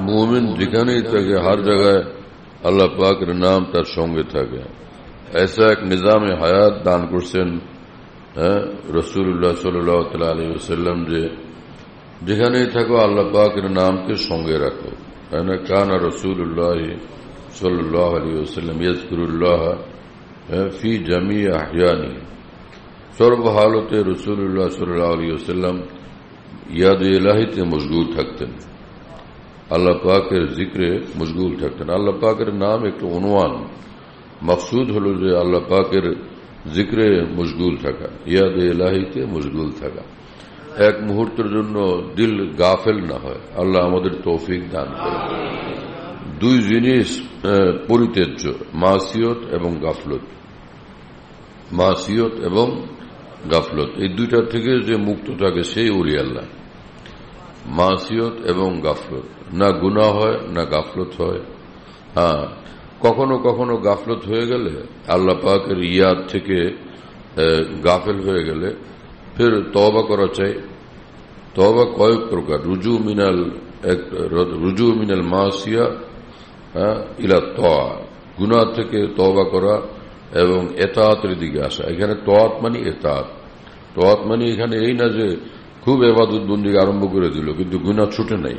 মুমিন যেখানেই থাকে হর জায়গায় আল্লাহ পাকের নাম তার সঙ্গে থাকে। ऐसा एक निजाम हयात दान করছেন রাসূলুল্লাহ সাল্লাল্লাহু আলাইহি ওয়াসাল্লাম যে যেখানেই থাকো আল্লাহ পাকের নামকে সঙ্গে রাখো। কানা রাসূলুল্লাহ সাল্লাল্লাহু আলাইহি ওয়াসাল্লাম ইয়াযকুরুল্লাহ ফি জামি আহয়ানি, সর্বহালতে রাসূলুল্লাহ সাল্লাল্লাহু আলাইহি ওয়াসাল্লাম ইয়াদ ইলাহিতে মশগুল থাকতেন, আল্লাহ পাকের জিক্রে মশগুল থাকতেন। আল্লাহ পাকের নাম একটু অনুমান, মকসুদ হল যে আল্লাহ পাকের জিক্রে মশগুল থাকা, ইয়াদ ইলাহিতে মশগুল থাকা, এক মুহূর্তের জন্য দিল গাফেল না হয়। আল্লাহ আমাদের তৌফিক দান করে। দুই জিনিস পরিত্যাজ্য, মাসিয়ত এবং গাফলত। মাসিয়ত এবং গাফলত, এই দুইটা থেকে যে মুক্ত থাকে সেই ওলি আল্লাহ। মাসিয়ত এবং গাফলত, না গুনাহ হয় না গাফলত হয়। হ্যাঁ, কখনো কখনো গাফলত হয়ে গেলে, আল্লাহ পাকের ইয়াদ থেকে গাফেল হয়ে গেলে ফের তওবা করা চাই। তওবা কয়েক প্রকার, রুজু মিনাল মাসিয়া ইলা তওয়া, গুনাহ থেকে তওবা করা এবং এতাআতের দিকে আসা। এখানে তওয়াত মানে এতাআত। তওয়াত মানে এখানে এই না যে খুব ইবাদত বন্দেগী আরম্ভ করে দিল কিন্তু গুনাহ ছুটে নাই।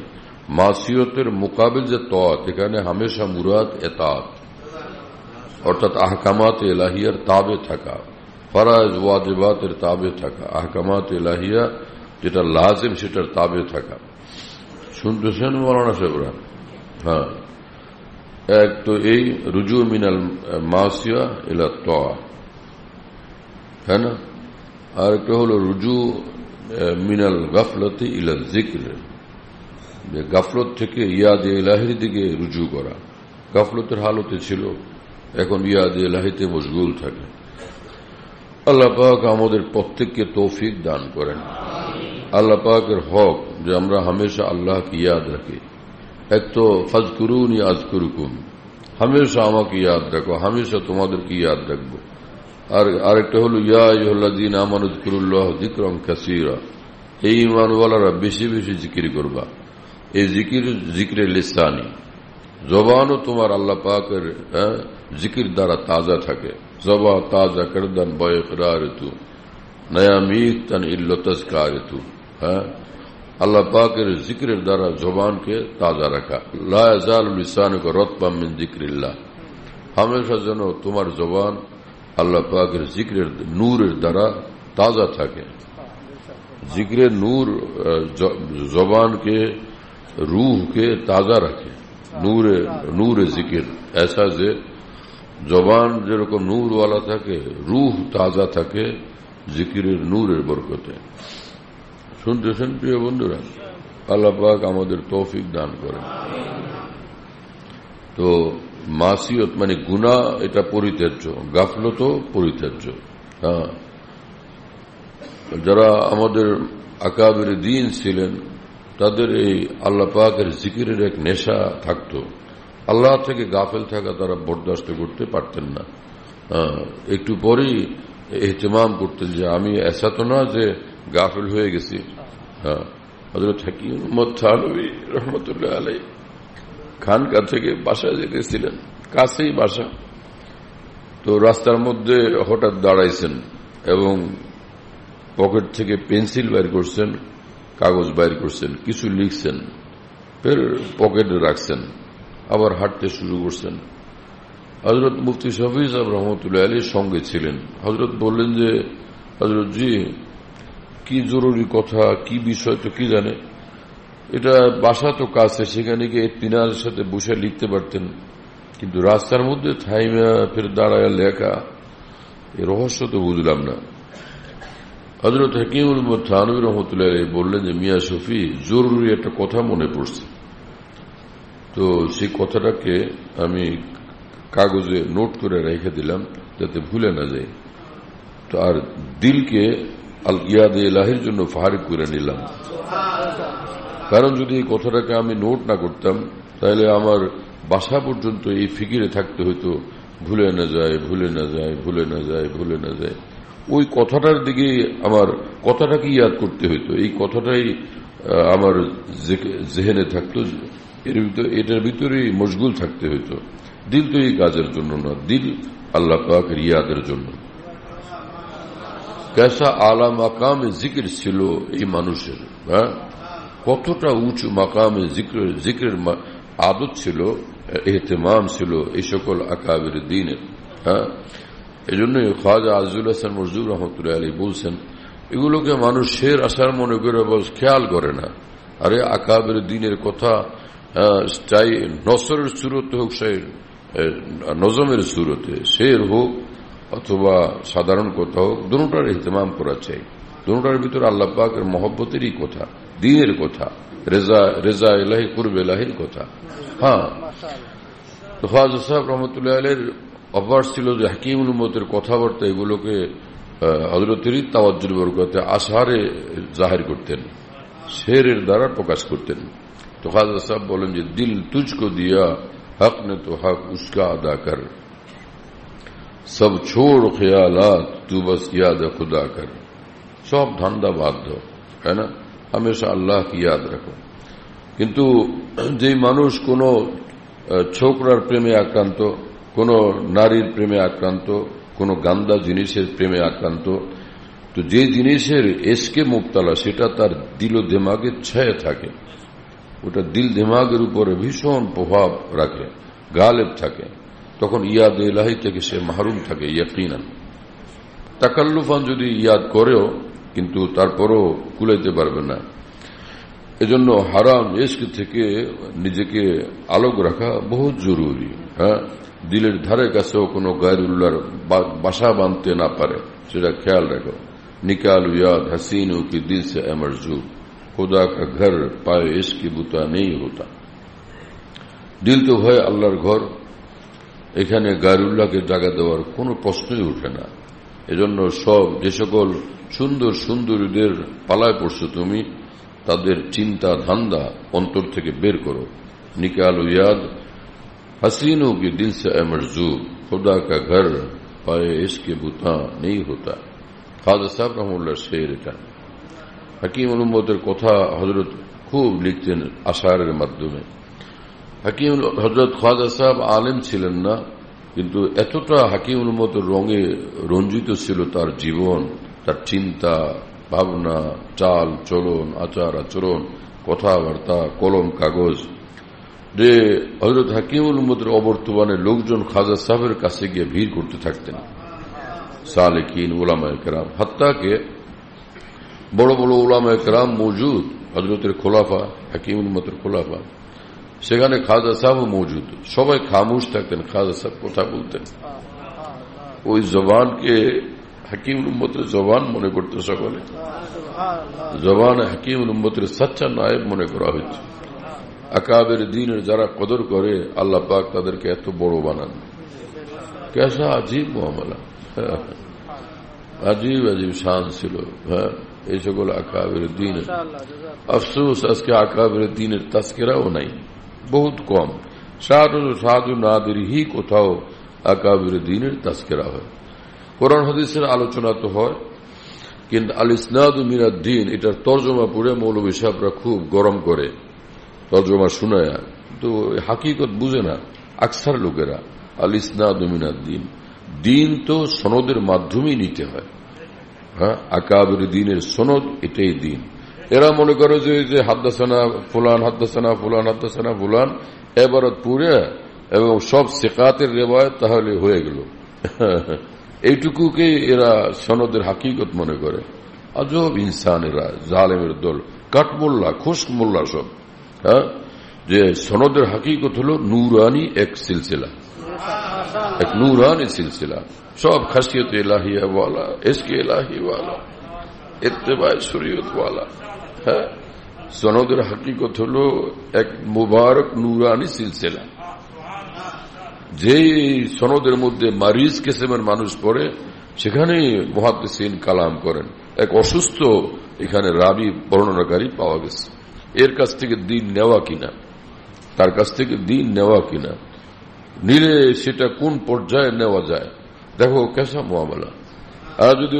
মাসিয়তের মোকাবিল যে তওয়াত, এখানে হামেশা মুরাদ এতাআত, অর্থাৎ আহকামাত ইলাহিয়ার তাবে থাকা, ফরাজ ওয়াজিবাতের তাবে থাকা, আহকামাত ইলাহিয়া যেটা লাজিম সেটার তাবে থাকা। শুনতেছেন মৌলানা সাহেবরা? হ্যাঁ, এক তো এই রুজু মিনাল মাসিয়া ইলা তওয়া, হ্যাঁ না? আর একটা হলো রুজু মিনাল গাফলতি ইলা যিকর, যে গাফলত থেকে ইয়াদ ইলাহির দিকে রুজু করা। গাফলতের হালতে ছিল, এখন ইয়াদ ইলাহিতে মশগুল থাকে। আল্লাহ পাক আমাদের প্রত্যেককে তৌফিক দান করেন। আল্লাহ পাকের হক যে আমরা হামেশা আল্লাহকে ইয়াদ রাখি। এক তো ফাজকুরুনি আযকুরুকুম, হামেশা আমাকে ইয়াদ রাখো, হামেশা তোমাদেরকে ইয়াদ রাখবো। আর আরেকটা হলো ইয়া আইয়ুহাল্লাযীনা আমানু যিকুরুল্লাহ যিকরান কাসীরা, এই ঈমানওয়ালারা বেশি বেশি জিকির করবা। এই জিকিরে লিসানি, জবানও তোমার আল্লাহ পাকের জিকির দ্বারা তাজা থাকে। জবা তাজা করদান বয়করারতু নয়া মিতান ইল্লা তাজকারতু। হ্যাঁ, আল্লাহ পাকের জিকিরের দ্বারা জবানকে তাজা রাখা। লা ইয়াজালু লিসানুকা রাতবাম মিন যিকরিল্লাহ, হামেশা যেন তোমার জবান আল্লাহ পাকের জিকিরের নূরের দ্বারা তাজা থাকে। জিকিরের নূর জবানকে, রূহকে তাজা রাখে। নূরে জিকির ऐसा যে জবান যেরকম নূরওয়ালা থাকে, রূহ তাজা থাকে জিকিরের নূরের বরকতে। শুনতেছেন প্রিয় বন্ধুরা? আল্লাহ পাক আমাদের তৌফিক দান করেন। তো মাসিয়ত মানে গুনাহ, এটা পরিত্যাজ্য, গাফলতও পরিত্যাজ্য। হ্যাঁ, যারা আমাদের আকাবির দ্বীন ছিলেন তাদের এই আল্লাহ পাকের জিকিরের এক নেশা থাকতো। আল্লাহ থেকে গাফেল থাকা তারা বরদাস্ত করতে পারতেন না। একটু পরেই ইহতিমাম করতেন যে আমি এসা তো না যে গাফেল হয়ে গেছি। হ্যাঁ, হযরত হাকিম মুহাম্মদ থানভী রহমতুল্লাহ আলাইহি খানকা থেকে বাসায় যেতেছিলেন, কাছেই বাসা। তো রাস্তার মধ্যে হঠাৎ দাঁড়াইছেন এবং পকেট থেকে পেন্সিল বাইর করছেন, কাগজ বাইর করছেন, কিছু লিখছেন, ফের পকেটে রাখছেন, আবার হাঁটতে শুরু করছেন। হযরত মুফতি শফি সাহেব রহমতুল্লাহ আলাইহির সঙ্গে ছিলেন। হযরত বললেন যে হযরত জি, কি জরুরি কথা, কি বিষয় তো কি জানে, এটা বাসা তো কাছে, সেখানে গিয়ে তিনার সাথে বসে লিখতে পারতেন, কিন্তু রাস্তার মধ্যে থাইমা ফের দাঁড়ায় লেখা, এই রহস্য তো বুঝলাম না। হযরত হাকিমুল উম্মত থানভী রহমতুল্লাহ আলাইহি বললেন যে মিয়া শফি, জরুরি একটা কথা মনে পড়ছে। তো সেই কথাটাকে আমি কাগজে নোট করে রেখে দিলাম যাতে ভুলে না যায়। তো আর দিলকে আল ইয়াদে ইলাহির জন্য ফারিক করে নিলাম। কারণ যদি এই কথাটাকে আমি নোট না করতাম তাহলে আমার বাসা পর্যন্ত এই ফিকিরে থাকতে হইতো, ভুলে না যায়, ভুলে না যায়, ভুলে না যায়, ভুলে না যায়। ওই কথাটার দিকে আমার কথাটাকে ইয়াদ করতে হইতো, এই কথাটাই আমার জেহেনে থাকতো, এটার ভিতরেই মশগুল থাকতে হইতো। দিল তো এই কাজের জন্য না, দিল আল্লাহ পাকের ইয়াদের জন্য। কেসা আলা মাকামে জিকির ছিল এই মানুষের, হ্যাঁ, কতটা উঁচু মাকামে জিক্রের আদত ছিল, এহতেমাম ছিল এই সকল আকাবের দ্বীনের। হ্যাঁ, এই জন্য খাজা আজিজুল হাসান মজদুর রহমতুল্লাহ আলী বলছেন, এগুলোকে মানুষ শের আসার মনে করে বস খেয়াল করে না। আরে আকাবের দ্বীনের কথা চাই নসরের সুরতে হোক, নজমের সুরতে, শের হোক অথবা সাধারণ কথা হোক, দুটোটার ইহতেমাম করা চাই। দুটোটার ভিতরে আল্লাহ পাকের মহব্বতেরই কথা, দ্বীনের কথা, রেজা এলাহি কুরবে এলাহির কথা। হ্যাঁ, খাজা সাহেব রহমতুল্লাহ আলীর অভ্যাস ছিল যে হাকিমুল উম্মতের কথাবার্তা এগুলোকে হযরতেরই তাওয়াজ্জুর বরকতে আশারে জাহির করতেন, শেরের দ্বারা প্রকাশ করতেন। তো খাজা সাহেব বলেন যে দিল তুঝকো দিয়া হক নে তো হক উসকা আদা কর, সব ছোড় খেয়ালাত তু বস ইয়াদ খুদা কর। সব ধান্দা বাদ দাও, হ্যাঁ না, হামেশা আল্লাহ কি ইয়াদ রাখো। কিন্তু যে মানুষ কোন ছোকরার প্রেমে আক্রান্ত, কোন নারীর প্রেমে আক্রান্ত, কোন গান্দা জিনিসের প্রেমে আক্রান্ত, তো যে জিনিসের এসকে মুক্তালা সেটা তার দিল দিমাগে ছায়া থাকে, ওটা দিল দিমাগের উপরে ভীষণ প্রভাব রাখে, গালেব থাকে, তখন ইয়াদ ইলাহি থেকে সে মাহরুম থাকে ইয়াকিনান। তাকাল্লুফান যদি ইয়াদ করেও কিন্তু তারপরও কুলাইতে পারবে না। এজন্য হারাম ইশক থেকে নিজেকে আলোক রাখা বহুত জরুরি। হ্যাঁ, দিলের ধারে কাছেও কোনো গায়রুল্লাহর বাসা বাঁধতে না পারে সেটা খেয়াল রাখো। निकालो याद हसीनों की दिल से अमरजू, खुदा का घर पाए इसकी बुता नहीं होता। দিল তো হয় আল্লাহর ঘর, এখানে গায়রুল্লাহকে জায়গা দেওয়ার কোনো প্রশ্নই ওঠে না। এজন্য সব যে সকল সুন্দর সুন্দরীদের পালায় পড়ছো তুমি, তাদের চিন্তা ধান্দা অন্তর থেকে বের করো। निकालो याद हसीनों की दिल से अमरजू, खुदा का घर पाए इसके बुता नहीं होता। খাজা সাহেব রহমতুল্লাহ শের এটা। হাকিমুল উম্মতের কথা হযরত খুব লিখতেন আশারের মাধ্যমে। হযরত খাজা সাহেব আলেম ছিলেন না, কিন্তু এতটা হাকিমুল উম্মতের রঙে রঞ্জিত ছিল তার জীবন, তার চিন্তা ভাবনা, চাল চলন, আচার আচরণ, কথাবার্তা, কলম কাগজ, যে হযরত হাকিমুল উম্মতের অবর্তমানে লোকজন খাজা সাহেবের কাছে গিয়ে ভিড় করতে থাকতেন, সালেকিন উলামায়ে কেরাম, হাত্তা কে বড় বড় উলামায়ে কেরাম মৌজুদ, হযরতের খোলাফা, হাকিমুল উম্মতের খোলাফা, সেখানে খাজা সাহেব মৌজুদ, সবাই খামোশ থাকতেন, খাজা সাহেব কথা বলতেন। ওই জবানকে হাকিমুল উম্মতের জবান মনে করতে সকলে, জবান হাকিমুল উম্মতের সচ্চা নায়েব মনে করা হয়েছে। আকাবের দ্বীনের যারা কদর করে আল্লাহ পাক তাদেরকে এত বড় বানান। কেসা আজীব মুআমালা, আজীব আজীব শান ছিল। হ্যাঁ, এই সকল আকাবের দ্বীন। আফসোস আজকে আকাবের দ্বীনের তাস্কিরাও নাই, বহুত কম। সাধু নাদের হি কোথাও আকাবের দ্বীনের তাস্কিরা হয়। কোরআন হাদিসের আলোচনা তো হয়, কিন্তু আল ইসনাদু মিনাদ দ্বীন এটার তর্জমা পড়ে মৌলভী সাহেবরা খুব গরম করে তর্জমা শুনায়, তো হাকিকত বুঝে না আকসার লোকেরা। আল ইসনাদু মিনাদ দ্বীন, দিন তো সনদের মাধ্যমেই নিতে হয়। হ্যাঁ, আকাবের দ্বীনের সনদ এটাই দিন। এরা মনে করে যে হাদ্দাসানা ফুলান, হাদ্দাসানা ফুলান, হাদ্দাসানা ফুলান এবারত পুরে এবং সব সিকাতের রেওয়ায়াত তাহলে হয়ে গেল, এইটুকুকে এরা সনদের হাকিকত মনে করে। আজব ইনসান এরা, জালেমের দল, কাঠমোল্লা, খুশক মোল্লা সব। হ্যাঁ, যে সনদের হাকিকত হলো নূরানি এক সিলসিলা, এক নূরানি সিলসিলা, সব খাসিয়ত ইলাহিয়া ওয়ালা, ইশক ইলাহি ওয়ালা, ইত্তেবায়ে শরীয়ত ওয়ালা। হ্যাঁ, সনদের হাকিকত হলো এক মুবারক নূরানি সিলসিলা, যে সনদের মধ্যে মারিজ কিসমের মানুষ পড়ে সেখানে মুহাদ্দিসিন কালাম করেন। এক অসুস্থ এখানে রাবি বর্ণনাকারী পাওয়া গেছে, এর কাছ থেকে দিন নেওয়া কিনা, তার কাছ থেকে দিন নেওয়া কিনা, নিলে সেটা কোন পর্যায়ে নেওয়া যায়। দেখো কেসা মুআমালা। আর যদি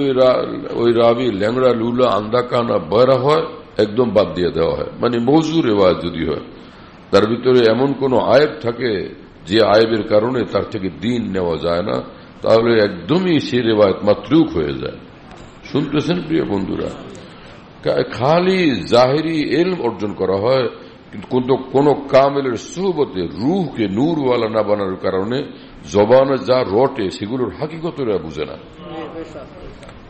ওই রাবি ল্যাংড়া লুলা আন্দা কানা বয়রা হয়, একদম বাদ দিয়ে দেওয়া হয়, মানে মৌজু রেওয়াজ যদি হয়। তার ভিতরে এমন কোন আয়েব থাকে যে আয়েবের কারণে তার থেকে দিন নেওয়া যায় না, তাহলে একদমই সে রেওয়ায়ত মাতরুক হয়ে যায়। শুনতেছেন প্রিয় বন্ধুরা, খালি জাহেরি ইলম অর্জন করা হয়, কিন্তু কোন কামেলের সুহবতে রূহকে নূরওয়ালা না বানানোর কারণে জবানে যা রটে সেগুলোর হাকিকতরা বুঝে না।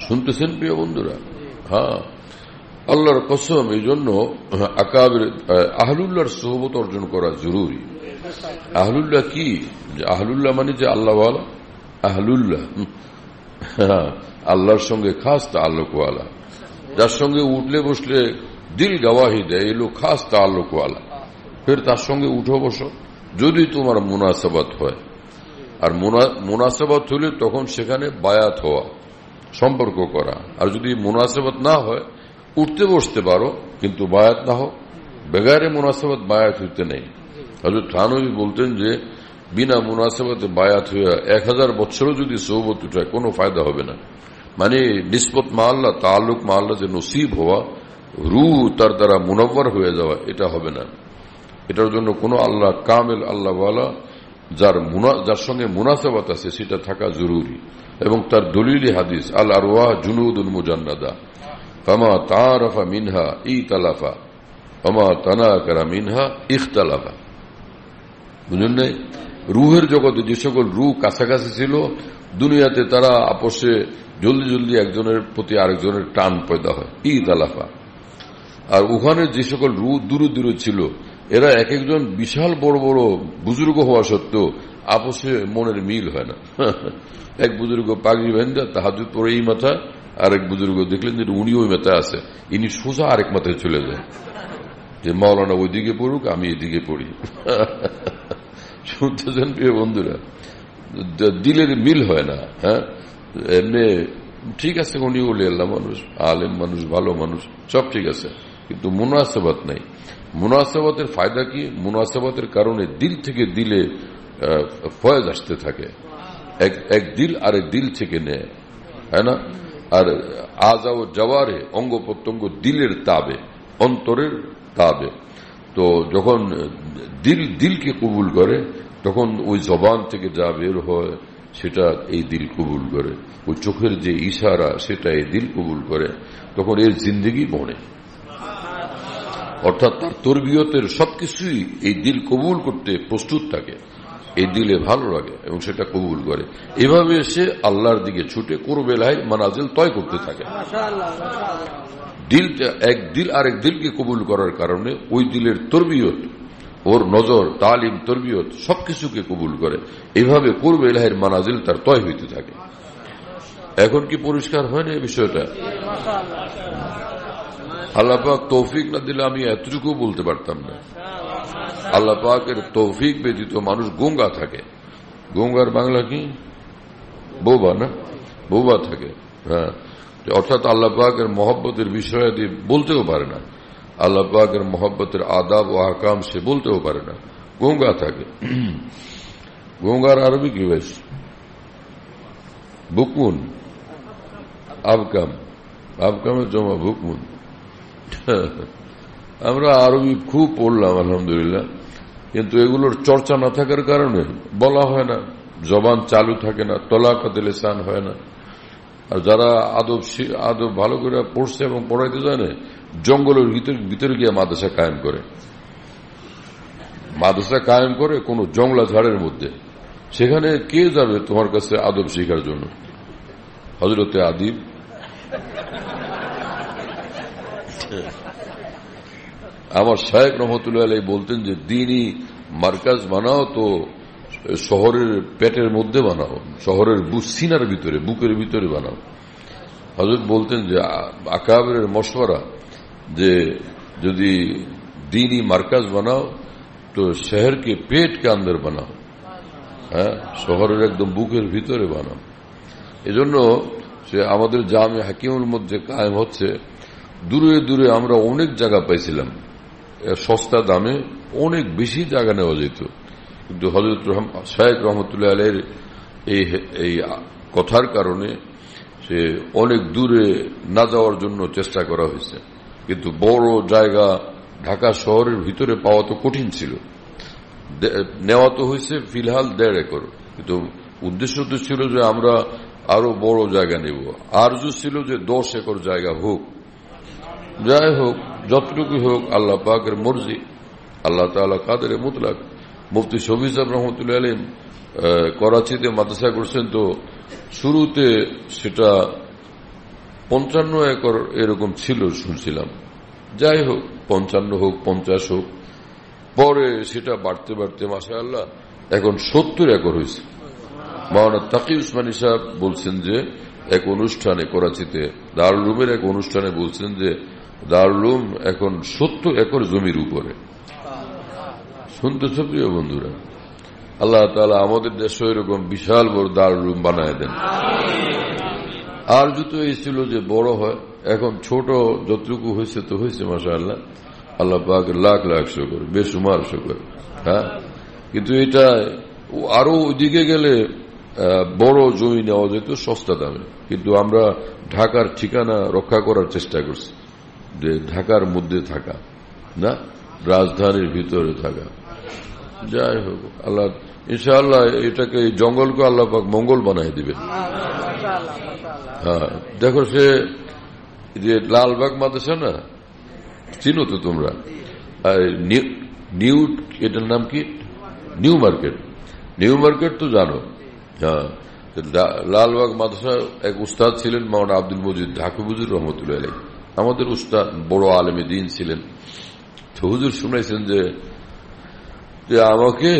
শুনতেছেন প্রিয় বন্ধুরা? হ্যাঁ, আল্লাহর কসম, এই জন্য আহলুল্লাহর সুহবত অর্জন করা জরুরি। আহলুল্লাহ কি? আহলুল্লাহ মানে যে আল্লাহওয়ালা, আহলুল্লাহ আল্লাহর সঙ্গে খাস তাআল্লুকওয়ালা, যার সঙ্গে উঠলে বসলে দিল গওয়াহি দেয় এই লোক খাস তাআল্লুকওয়ালা। ফের তার সঙ্গে উঠো বসো যদি তোমার মুনাসাবাত হয়। আর মুনাসাবাত হলে তখন সেখানে বায়াত হওয়া, সম্পর্ক করা। আর যদি মুনাসাবাত না হয় উঠতে বসতে পারো, কিন্তু বায়াত না হোক। বেগারে মুনাসাবাত বায়াত হইতে নেই। হযরত থানভী বলতেন যে বিনা মুনাসাবাতে বায়াত হইয়া 1000 বছরও যদি সোহবত উঠায় কোনো ফায়দা হবে না। মানে নিসবত মা আল্লাহ, তাআল্লুক মা আল্লাহ যে নসিব হওয়া, রূহ তার দ্বারা মুনাব্বর হয়ে যাওয়া, এটা হবে না। এটার জন্য কোনো আল্লাহ কামেল আল্লাহওয়ালা যার সঙ্গে মুনাসাবাত আছে সেটা থাকা জরুরি। এবং তার দলিলি হাদিস আল আরওয়াহ জুনুদুল মুজান্নাদা ফামা তাআরাফা মিনহা ইতালাফা ফামা তানাকারা মিনহা ইখতালাফা। বুঝলেন না? রুহের জগতে যে সকল রূহ কাছাকাছি ছিল দুনিয়াতে তারা আপসে জলদি জলদি একজনের প্রতি আরেকজনের টান পয়দা হয়, ইতালাফা। আর ওখানে যে সকল রূহ দূরে দূরে ছিল এরা এক একজন বিশাল বড় বড় বুজুর্গ হওয়া সত্ত্বেও আপসে মনের মিল হয় না। এক বুজুর্গ পাগড়ি বান্ধা তাহাজ্জুদ পড়ে এই মাথায়, আরেক বুজুর্গ দেখলেন যে উনি ওই মাথায় আছে, ইনি সোজা আরেক মাথায় চলে যায় যে মাওলানা ওইদিকে পড়ুক, আমি এদিকে পড়ি। শুনতেছেন প্রিয় বন্ধুরা? দিলের মিল হয় না। হ্যাঁ, এমনি ঠিক আছে, উনি ওলি আল্লাহ মানুষ, আলেম মানুষ, ভালো মানুষ, সব ঠিক আছে, কিন্তু মুনাসাবাত নাই। মুনাসাবাতের ফায়দা কি? মুনাসাবাতের কারণে দিল থেকে দিলে ফয়েজ আসতে থাকে। এক দিল আরেক দিল থেকে নেয়, হ্যাঁ না? আর আজা ও জওয়ারে, অঙ্গ প্রত্যঙ্গ দিলের তাবে, অন্তরের তাবে। তো যখন দিলকে কবুল করে তখন ওই জবান থেকে যা বের হয় সেটা এই দিল কবুল করে। ওই চোখের যে ইশারা সেটা এই দিল কবুল করে। তখন এর জিন্দেগি বনে, অর্থাৎ তার তরবিয়তের সবকিছুই এই দিল কবুল করতে প্রস্তুত থাকে, এই দিলে ভালো লাগে এবং সেটা কবুল করে। এভাবে সে আল্লাহর দিকে ছুটে কুরবেলায় মানাজিল তয় করতে থাকে। দিলটা এক দিল আরেক দিলকে কবুল করার কারণে ওই দিলের তরবিয়ত, ওর নজর, তালিম, তরবিয়ত সবকিছুকে কবুল করে। এইভাবে কুরবেলাহের মানাজিল তার তয় হইতে থাকে। এখন কি পরিষ্কার হয় না এই বিষয়টা? আল্লাহ পাক তৌফিক না দিলে আমি এতটুকু বলতে পারতাম না। আল্লাহ পাকের তৌফিক ব্যতীত মানুষ গোঙ্গা থাকে। গোঙ্গার বাংলা কি? বোবা না? বোবা থাকে। হ্যাঁ, অর্থাৎ আল্লাহ পাকের মহব্বতের বিষয়াদি বলতেও পারে না, আল্লাহ পাকের মহব্বতের আদাব ও আহকাম সে বলতেও পারে না, গোঙ্গা থাকে। গোঙ্গার আরবি কি বেশ? বুকমুন, আবকাম, আবকামের জমা বুকমুন। আমরা আরবি খুব পড়লাম আলহামদুলিল্লাহ, কিন্তু এগুলোর চর্চা না থাকার কারণে বলা হয় না, জবান চালু থাকে না, তলাকাতে লিসান হয় না। আর যারা আদব ভালো করে পড়ছে এবং পড়াইতে জানে, জঙ্গলের ভিতরে গিয়ে মাদ্রাসা কায়েম করে, মাদ্রাসা কায়েম করে কোন জংলা ঝাড়ের মধ্যে। সেখানে কে যাবে তোমার কাছে আদব শেখার জন্য? হযরতে আদিব। আমার শায়েখ রহমতুল্লাহ আলাইহি বলতেন যে দ্বীনি মার্কাজ বানাও তো শহরের পেটের মধ্যে বানাও, শহরের সিনার ভিতরে, বুকের ভিতরে বানাও। হযরত বলতেন যে আকাবেরের মশওয়ারা যে যদি দ্বীনি মার্কাজ বানাও তো শহরকে পেট কে আন্দর বানাও, হ্যাঁ, শহরের একদম বুকের ভিতরে বানাও। এজন্য সে আমাদের জামে হাকিমুল মধ্যে কায়েম হচ্ছে। দূরে দূরে আমরা অনেক জায়গা পাইছিলাম, সস্তা দামে অনেক বেশি জায়গা নেওয়া যেত, কিন্তু হযরত শায়েখ রহমতুল্লাহ আলাইহির এই কথার কারণে সে অনেক দূরে না যাওয়ার জন্য চেষ্টা করা হয়েছে। কিন্তু বড় জায়গা ঢাকা শহরের ভিতরে পাওয়া তো কঠিন ছিল, নেওয়া তো হয়েছে ফিলহাল 1.5 একর, কিন্তু উদ্দেশ্য তো ছিল যে আমরা আরো বড় জায়গা নেব, আরজু ছিল যে 10 একর জায়গা হোক। যাই হোক, যতটুকু হোক আল্লাহ পাকের মর্জি, আল্লাহ তাআলা কাদের মুতলাক। মুফতি শফি সাহেব রহমতুল্লাহ আলাইহি করাচিতে মাদ্রাসা করছেন, তো শুরুতে সেটা 55 একর এরকম ছিল শুনছিলাম। যাই হোক, 55 হোক 50 হোক, পরে সেটা বাড়তে বাড়তে মাশাআল্লাহ এখন 70 একর হয়েছে। মাওলানা তাকি উসমানী সাহেব বলছেন যে এক অনুষ্ঠানে করাচিতে দারুল উলুমের এক অনুষ্ঠানে বলছেন যে দারুল উলুম এখন 70 একর জমির উপরে। শুনতেছ প্রিয় বন্ধুরা? আল্লাহ তাআলা আমাদের দেশে এরকম বিশাল বড় দারুল উলুম বানায় দেন। আর যত এই ছিল যে বড় হয়, এখন ছোট যতটুকু হয়েছে তো হয়েছে মাশাআল্লাহ, আল্লাহ পাক লাখ লাখ শুকর, বেসুমার শুকর। হ্যাঁ, কিন্তু এটা আরো ওইদিকে গেলে বড় জমি নেওয়া যেত সস্তা দামে, কিন্তু আমরা ঢাকার ঠিকানা রক্ষা করার চেষ্টা করছি, যে ঢাকার মধ্যে থাকা না, রাজধানীর ভিতরে থাকা। যাই হোক, আল্লাহ ইনশাআল্লাহ এটাকে, এই জঙ্গলকে আল্লাহ পাক মঙ্গল বানাই দিবেন। হ্যাঁ, দেখো সে যে লালবাগ মাদ্রাসা না, চিনো তো তোমরা, নিউ, এটার নাম কি, নিউ মার্কেট। নিউ মার্কেট তো জানো। হ্যাঁ, লালবাগ মাদ্রাসা এক উস্তাদ ছিলেন মাওলানা আব্দুল মজিদ ঢাকু হুজুর রহমতুল্লাহ আলাইহি, আমাদের উস্তাদ, বড় আলেমে দ্বীন ছিলেন। তো হুজুর শুনাইছেন যে আমাকে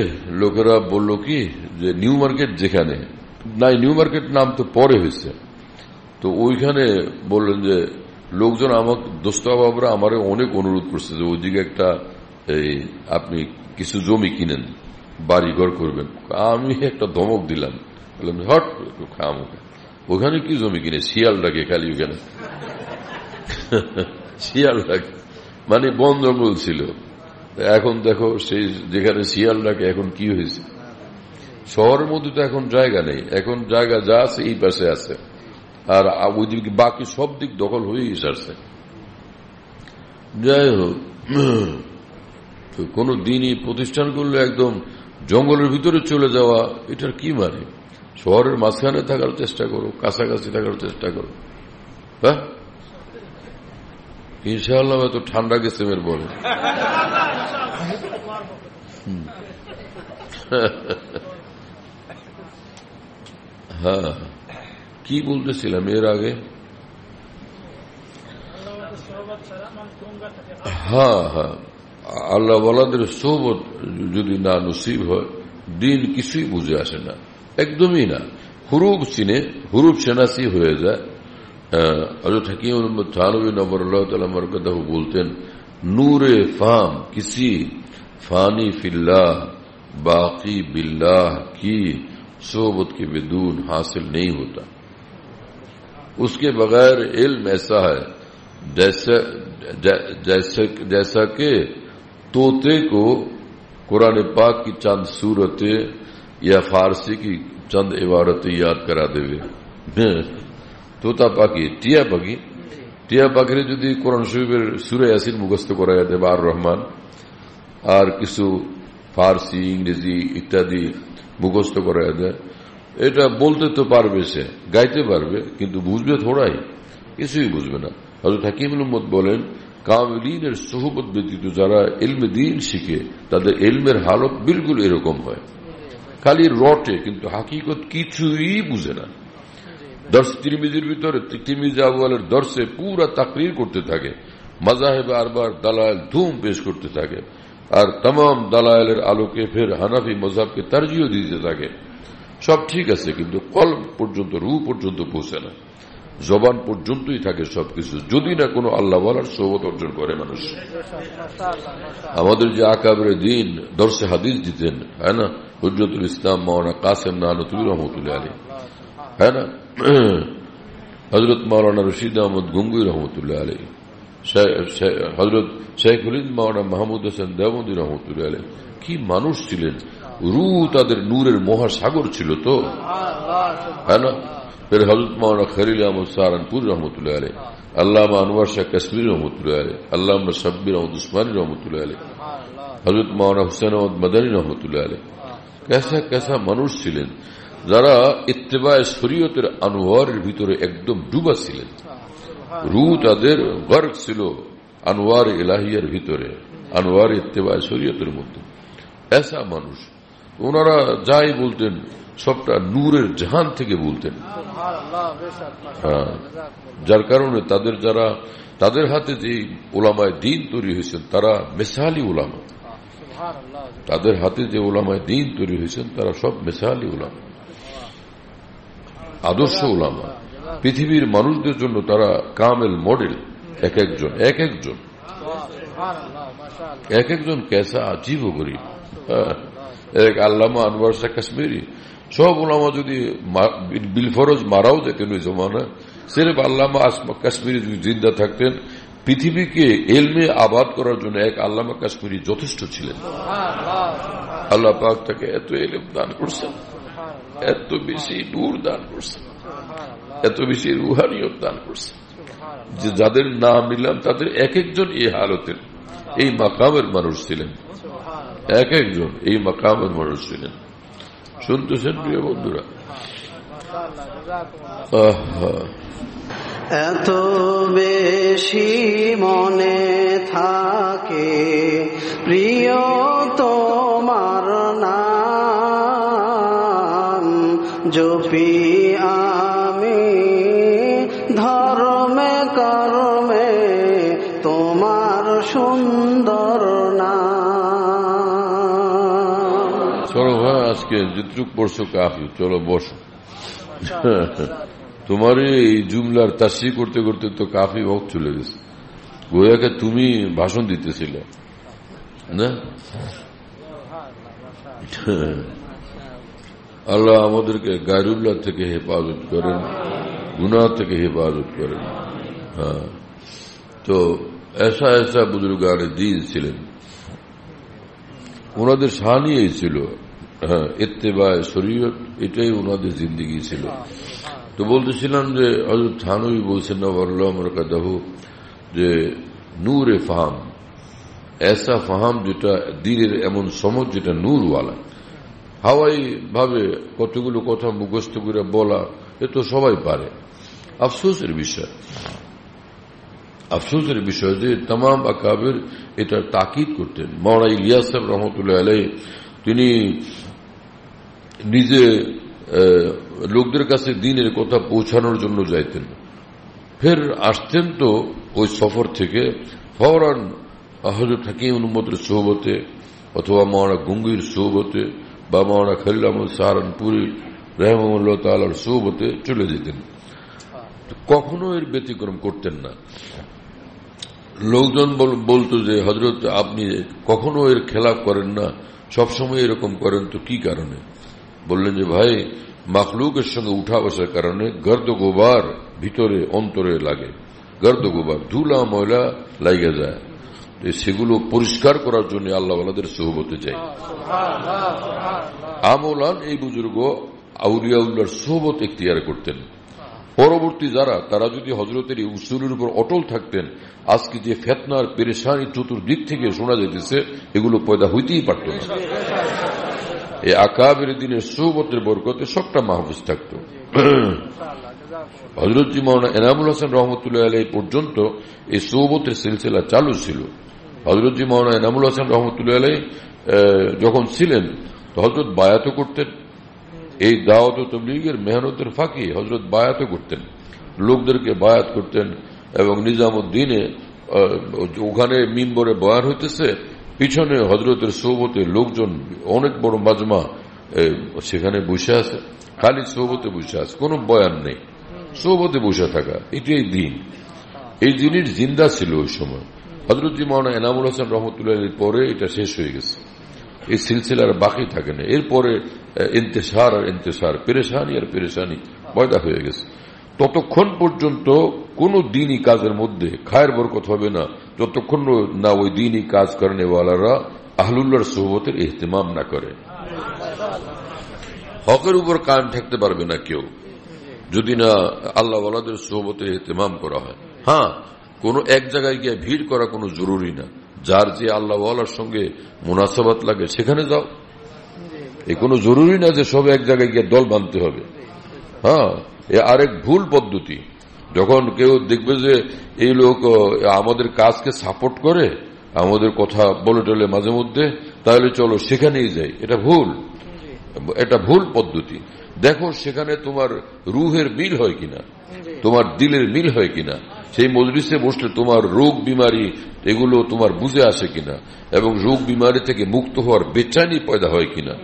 লোকেরা বলল কি যে নিউ মার্কেট যেখানে নাই, নিউ মার্কেট নাম তো পরে হয়েছে, তো ওইখানে বললেন যে লোকজন আমাকে, দোস্তাবাবরা আমারে অনেক অনুরোধ করছে যে ওইদিকে একটা আপনি কিছু জমি কিনেন, বাড়ি ঘর করবেন। আমি একটা ধমক দিলাম, বললাম হট খাম, ওখানে কি জমি কিনে, শিয়াল ডাকে খালি ওখানে শিয়াল ডাকে, মানে বন জঙ্গল ছিল। এখন দেখো সেই যেখানে শিয়াল ডাকে এখন কি হয়েছে, শহরের মধ্যে তো এখন জায়গা নেই, এখন জায়গা যা আছে এই পাশে আছে, আর ওইদিকে বাকি সব দিক দখল হয়ে এসেছে। যাই হোক, তো কোন দিনই প্রতিষ্ঠান করলে একদম জঙ্গলের ভিতরে চলে যাওয়া, এটার কি মানে? শহরের মাঝখানে থাকার চেষ্টা করো, কাছাকাছি থাকার চেষ্টা করো। হ্যাঁ, ইনশাআল্লাহ এত ঠান্ডা গেছে মের বলে। হ্যাঁ, কি বলতেছিলাম এর আগে? হ্যাঁ হ্যাঁ, আল্লাহ ওয়ালাদের সোহবত যদি না নসিব হয়, দিন কিছুই বুঝে আসে না, একদমই না। হুরুফ চিনে, হুরুফ সেনাসি হয়ে যায়। হযরত হাকিম মুহাম্মদ থানভী নবরুল্লাহ তাআলা মারকাদাহু বলতেন, নূরে ফাম কিसी फानी फिल्लाह बाकी बिल्लाह की सोबत के बिदून हासिल नहीं होता। उसके बगैर इल्म ऐसा है जैसा कि तोते को कुरान पाक की चंद सूरतें या फारसी की चंद इबारतें याद करा देवे। তোতা পাখি, টিয়া পাখি, টিয়া পাখিরে যদি কোরআন শরীফের সূরা ইয়াসিন মুখস্থ করায় দেয় বা আর রহমান, আর কিছু ফার্সি, ইংরেজি ইত্যাদি মুখস্থ করায় দেয়, এটা বলতে তো পারবে, সে গাইতে পারবে, কিন্তু বুঝবে থোড়াই, কিছুই বুঝবে না। হযরত হাকিমুল উম্মত বলেন, কামিলিনের সোহবত ব্যতীত যারা ইলমে দ্বীন শিখে, তাদের ইলমের হালত বিলকুল এরকম হয়, খালি রটে কিন্তু হাকিকত কিছুই বুঝে না। দর্শ তিরমিজির ভিতরে তিরমিজি আবওয়ালের দর্শে পুরা তাকরীর করতে থাকে, মাযাহিব আরবার দালায়েল ধুম পেশ করতে থাকে, আর तमाम দালায়েলের আলোকে ফের হানাফি মাযহাবকে তারজিহ দিতে থাকে। সব ঠিক আছে, কিন্তু কলব পর্যন্ত, রূহ পর্যন্ত পৌঁছে না, জবান পর্যন্তই থাকে সবকিছু, যদি না কোনো আল্লাহ ওয়ালার সোহবত অর্জন করে মানুষ। আমাদের যে আকাবের দিন দর্শে হাদিস দিতেন, হ্যাঁ না, হুজ্জতুল ইসলাম মাওলানা কাসেম নানুতুবি রহমতুল্লাহ আলাইহি, হ্যাঁ না, হযরত মাওলানা রশিদ আহমদ গঙ্গুই রহমতুল্লাহ আলাইহি, হযরত শেখুল হিন্দ মাওলানা মাহমুদ হোসেন দেওবন্দি রহমতুল্লাহ আলাইহি, কি মানুষ ছিলেন, রূহ তাদের নূরের মহাসাগর ছিল তো, হ্যাঁ না। ফের হযরত মাওলানা খলিল আহমদ সাহারানপুর রহমতুল্লাহ আলাইহি, আল্লামা আনোয়ার শাহ কাশ্মীর রহমতুল্লাহ আলাইহ, আল্লামা সাব্বির আহমদ উসমানী রহমতুল্লাহ আলাইহ, হযরত মাওলানা হুসেন আহমদ মাদানী রহমতুল্লাহ আলাইহ, কেসা কেসা মানুষ ছিলেন যারা ইত্তেবায়ে শরীয়তের আনোয়ারের ভিতরে একদম ডুবা ছিলেন। রূহ তাদের গর্ক ছিল আনোয়ার ইলাহিয়ার ভিতরে, আনোয়ার ইত্তেবায়ে শরীয়তের মধ্যে। এসা মানুষ, ওনারা যাই বলতেন সবটা নূরের জাহান থেকে বলতেন। যার কারণে তাদের হাতে যে ওলামায়ে দ্বীন তৈরি হয়েছেন তারা মেসালি ওলামা, তাদের হাতে যে ওলামায়ে দ্বীন তৈরি হয়েছেন তারা সব মেসালি ওলামা, আদর্শ ওলামা। পৃথিবীর মানুষদের জন্য তারা কামেল মডেল। এক একজন কেসা আজীব ও গরীব। এক আল্লামা আনোয়ার শাহ কাশ্মীরি, সব ওলামা যদি বিলফরজ মারাও যেতেন ওই জমানা, সির্ফ আল্লামা কাশ্মীরি যদি জিন্দা থাকতেন, পৃথিবীকে এলমে আবাদ করার জন্য এক আল্লামা কাশ্মীরি যথেষ্ট ছিলেন। আল্লাহ পাক তাকে এত এলেম দান করছেন, এত বেশি নূর দান করছেন, এত বেশি রুহানিয়ত দান করছেন যে যাদের নাম নিলাম তাদের এক একজন এই হালতের, এই মাকামের মানুষ ছিলেন। এক একজন এই মাকামের মানুষ ছিলেন। শুনতেছেন প্রিয় বন্ধুরা? এত বেশি মনে থাকে প্রিয় তোমার নাম, জপি আমি ধর্মে কর্মে তোমার সুন্দর নাম। চলো ভাই, আজকে যেটুক পড়ছো কাফি, চলো বসো। তোমার এই জুমলার তাসি করতে করতে তো কাফি ওয়াক্ত চলে গেছে। গোয়াকে তুমি ভাষণ দিতেছিলে না? আল্লাহ আমাদেরকে গায়রুল্লাহ থেকে হেফাজত করেন, গুনাহ থেকে হেফাজত করেন। হ্যাঁ, তো ऐसा ऐसा বুজুর্গানে দ্বীন ছিলেন, ওনাদের শানই এই ছিল। হ্যাঁ, ইত্তেবায়ে শরীয়ত, এটাই ওনাদের জিন্দেগি ছিল। তো বলতেছিলাম যে হযরত থানভী বলছেন নওয়ারুল্লাহ মারকাদাহু যে নূরে ফাহাম, এসা ফাহাম যেটা দ্বীনের এমন সমঝ যেটা নূরওয়ালা। হাওয়াই ভাবে কতগুলো কথা মুখস্থ করে বলা এ তো সবাই পারে। আফসোসের বিষয় যে तमाम আকাবির এটা তাকিদ করতেন। মাওলানা ইলিয়াস সাহেব রহমতুল্লাহ আলাইহি তিনি নিজে লোকদের কাছে দ্বীনের কথা পৌঁছানোর জন্য যাইতেন, ফের আসতেন তো ওই সফর থেকে ফওরান হযরত হাকিম উম্মতের সোহবতে অথবা মাওলানা গঙ্গির সোহবতে বা মাওলানা খলিল আহমদ সাহারানপুরি রাহিমাহুল্লাহ তাআলার সোহবতে চলে যেতেন। কখনো এর ব্যতিক্রম করতেন না। লোকজন বলতো যে হযরত আপনি কখনো এর খেলাফ করেন না, সবসময় এরকম করেন, তো কি কারণে? বললেন যে ভাই, মাখলুকের সঙ্গে উঠা বসার কারণে গর্দ গোবার ভিতরে অন্তরে লাগে, গর্দ গোবার ধুলা ময়লা লাগে যায়, সেগুলো পরিষ্কার করার জন্য আল্লাহওয়ালাদের সোহবতে চাই। আমলান এই বুজুর্গ আউলিয়াউল্লাহর সোহবত এখতিয়ার করতেন। পরবর্তী যারা, তারা যদি হযরতের এই উসুলের উপর অটল থাকতেন, আজকে যে ফিতনার পেরেশানি চতুর্দিক থেকে শোনা যেতেছে এগুলো পয়দা হইতেই পারত না। এই আকাবের দিনের সোহবতের বরকতে সবটা মাহফুজ থাকত। হযরত জি মাওলানা এনামুল হাসান রহমতুল্লাহ আলাইহি পর্যন্ত এই সোহবতের সিলসিলা চালু ছিল। হযরত জি মাওলানা এনামুল হাসান রহমতুল্লাহ আলাইহি যখন ছিলেন তো হযরত বায়াত করতেন। এই দাওয়াত ও তাবলীগের মেহনতের ফাঁকে হযরত বায়াত করতেন, লোকদেরকে বায়াত করতেন। এবং নিজামুদ্দিনে ওখানে মিম্বরে বয়ান হইতেছে, পিছনে হযরতের সোহবতে লোকজন অনেক বড় মাজমা সেখানে বসে আছে, খালি সোহবতে বসে আছে, কোনো বয়ান নেই, সোহবতে বসে থাকা, এটাই দিন। এই দিনের জিন্দা ছিল ওই সময়। হযরত জি মাওলানা এনামুল হাসান রহমতুল্লাহর পরে এটা শেষ হয়ে গেছে, এই সিলসিলার বাকি থাকে না। এরপরে ইন্তেশার আর ইন্তেশার, পেরেশানি আর পেরেশানি পয়দা হয়ে গেছে। ততক্ষণ পর্যন্ত কোন দিনই কাজের মধ্যে খায়ের বরকত হবে না যতক্ষণ না ওই দিনই কাজ করেনেওয়ালারা আহলুল্লাহর সোহবতের ইহতিমাম না করে। হকের উপর কায়েম থাকতে পারবে না কেউ যদি না আল্লাহওয়ালাদের সোহবতের ইহতিমাম করা হয়। হ্যাঁ, কোনো এক জায়গায় গিয়ে ভিড় করা কোনো জরুরি না। যার যে আল্লাহ ওয়ালার সঙ্গে মুনাসাবাত লাগে সেখানে যাও। এ কোনো জরুরি না যে সব এক জায়গায় গিয়ে দল বাঁধতে হবে। হ্যাঁ, এ আরেক ভুল পদ্ধতি। যখন কেউ দেখবে যে এই লোক আমাদের কাজকে সাপোর্ট করে, আমাদের কথা বলে টলে মাঝে মধ্যে, তাহলে চলো সেখানেই যাই, এটা ভুল। এটা ভুল পদ্ধতি। দেখো সেখানে তোমার রুহের মিল হয় কিনা, তোমার দিলের মিল হয় কিনা, সেই মজলিসে বসলে তোমার রোগ বিমারি এগুলো তোমার বুঝে আসে কিনা, এবং রোগ বিমারি থেকে মুক্ত হওয়ার বেচানি পয়দা হয় কিনা,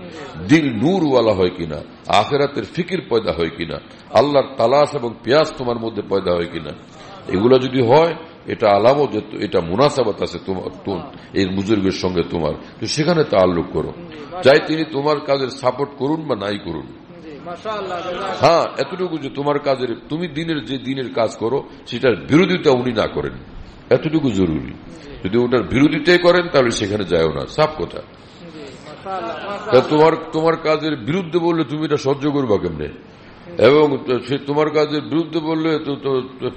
দিল নূরওয়ালা হয় কিনা, আখিরাতের ফিকির পয়দা হয় কিনা, আল্লাহর তালাশ এবং পেয়াস তোমার মধ্যে পয়দা হয় কিনা। এগুলো যদি হয়, এটা আলামত যে এটা মুনাসাবাত আছে তোমার এই বুজুর্গের সঙ্গে তোমার, তো সেখানে তাআল্লুক করো। চাই তিনি তোমার কাজের সাপোর্ট করুন বা নাই করুন। হ্যাঁ, এতটুকু যে তোমার কাজের, তুমি যে দিনের কাজ করো সেটার বিরোধিতা উনি না করেন, এতটুকু জরুরি। যদি ওটার বিরোধিতাই করেন তাহলে সেখানে যায়ও না, সাফ কথা। তোমার কাজের বিরুদ্ধে বললে তুমি এটা সহ্য করবা কেমনে, এবং সে তোমার কাজের বিরুদ্ধে বললে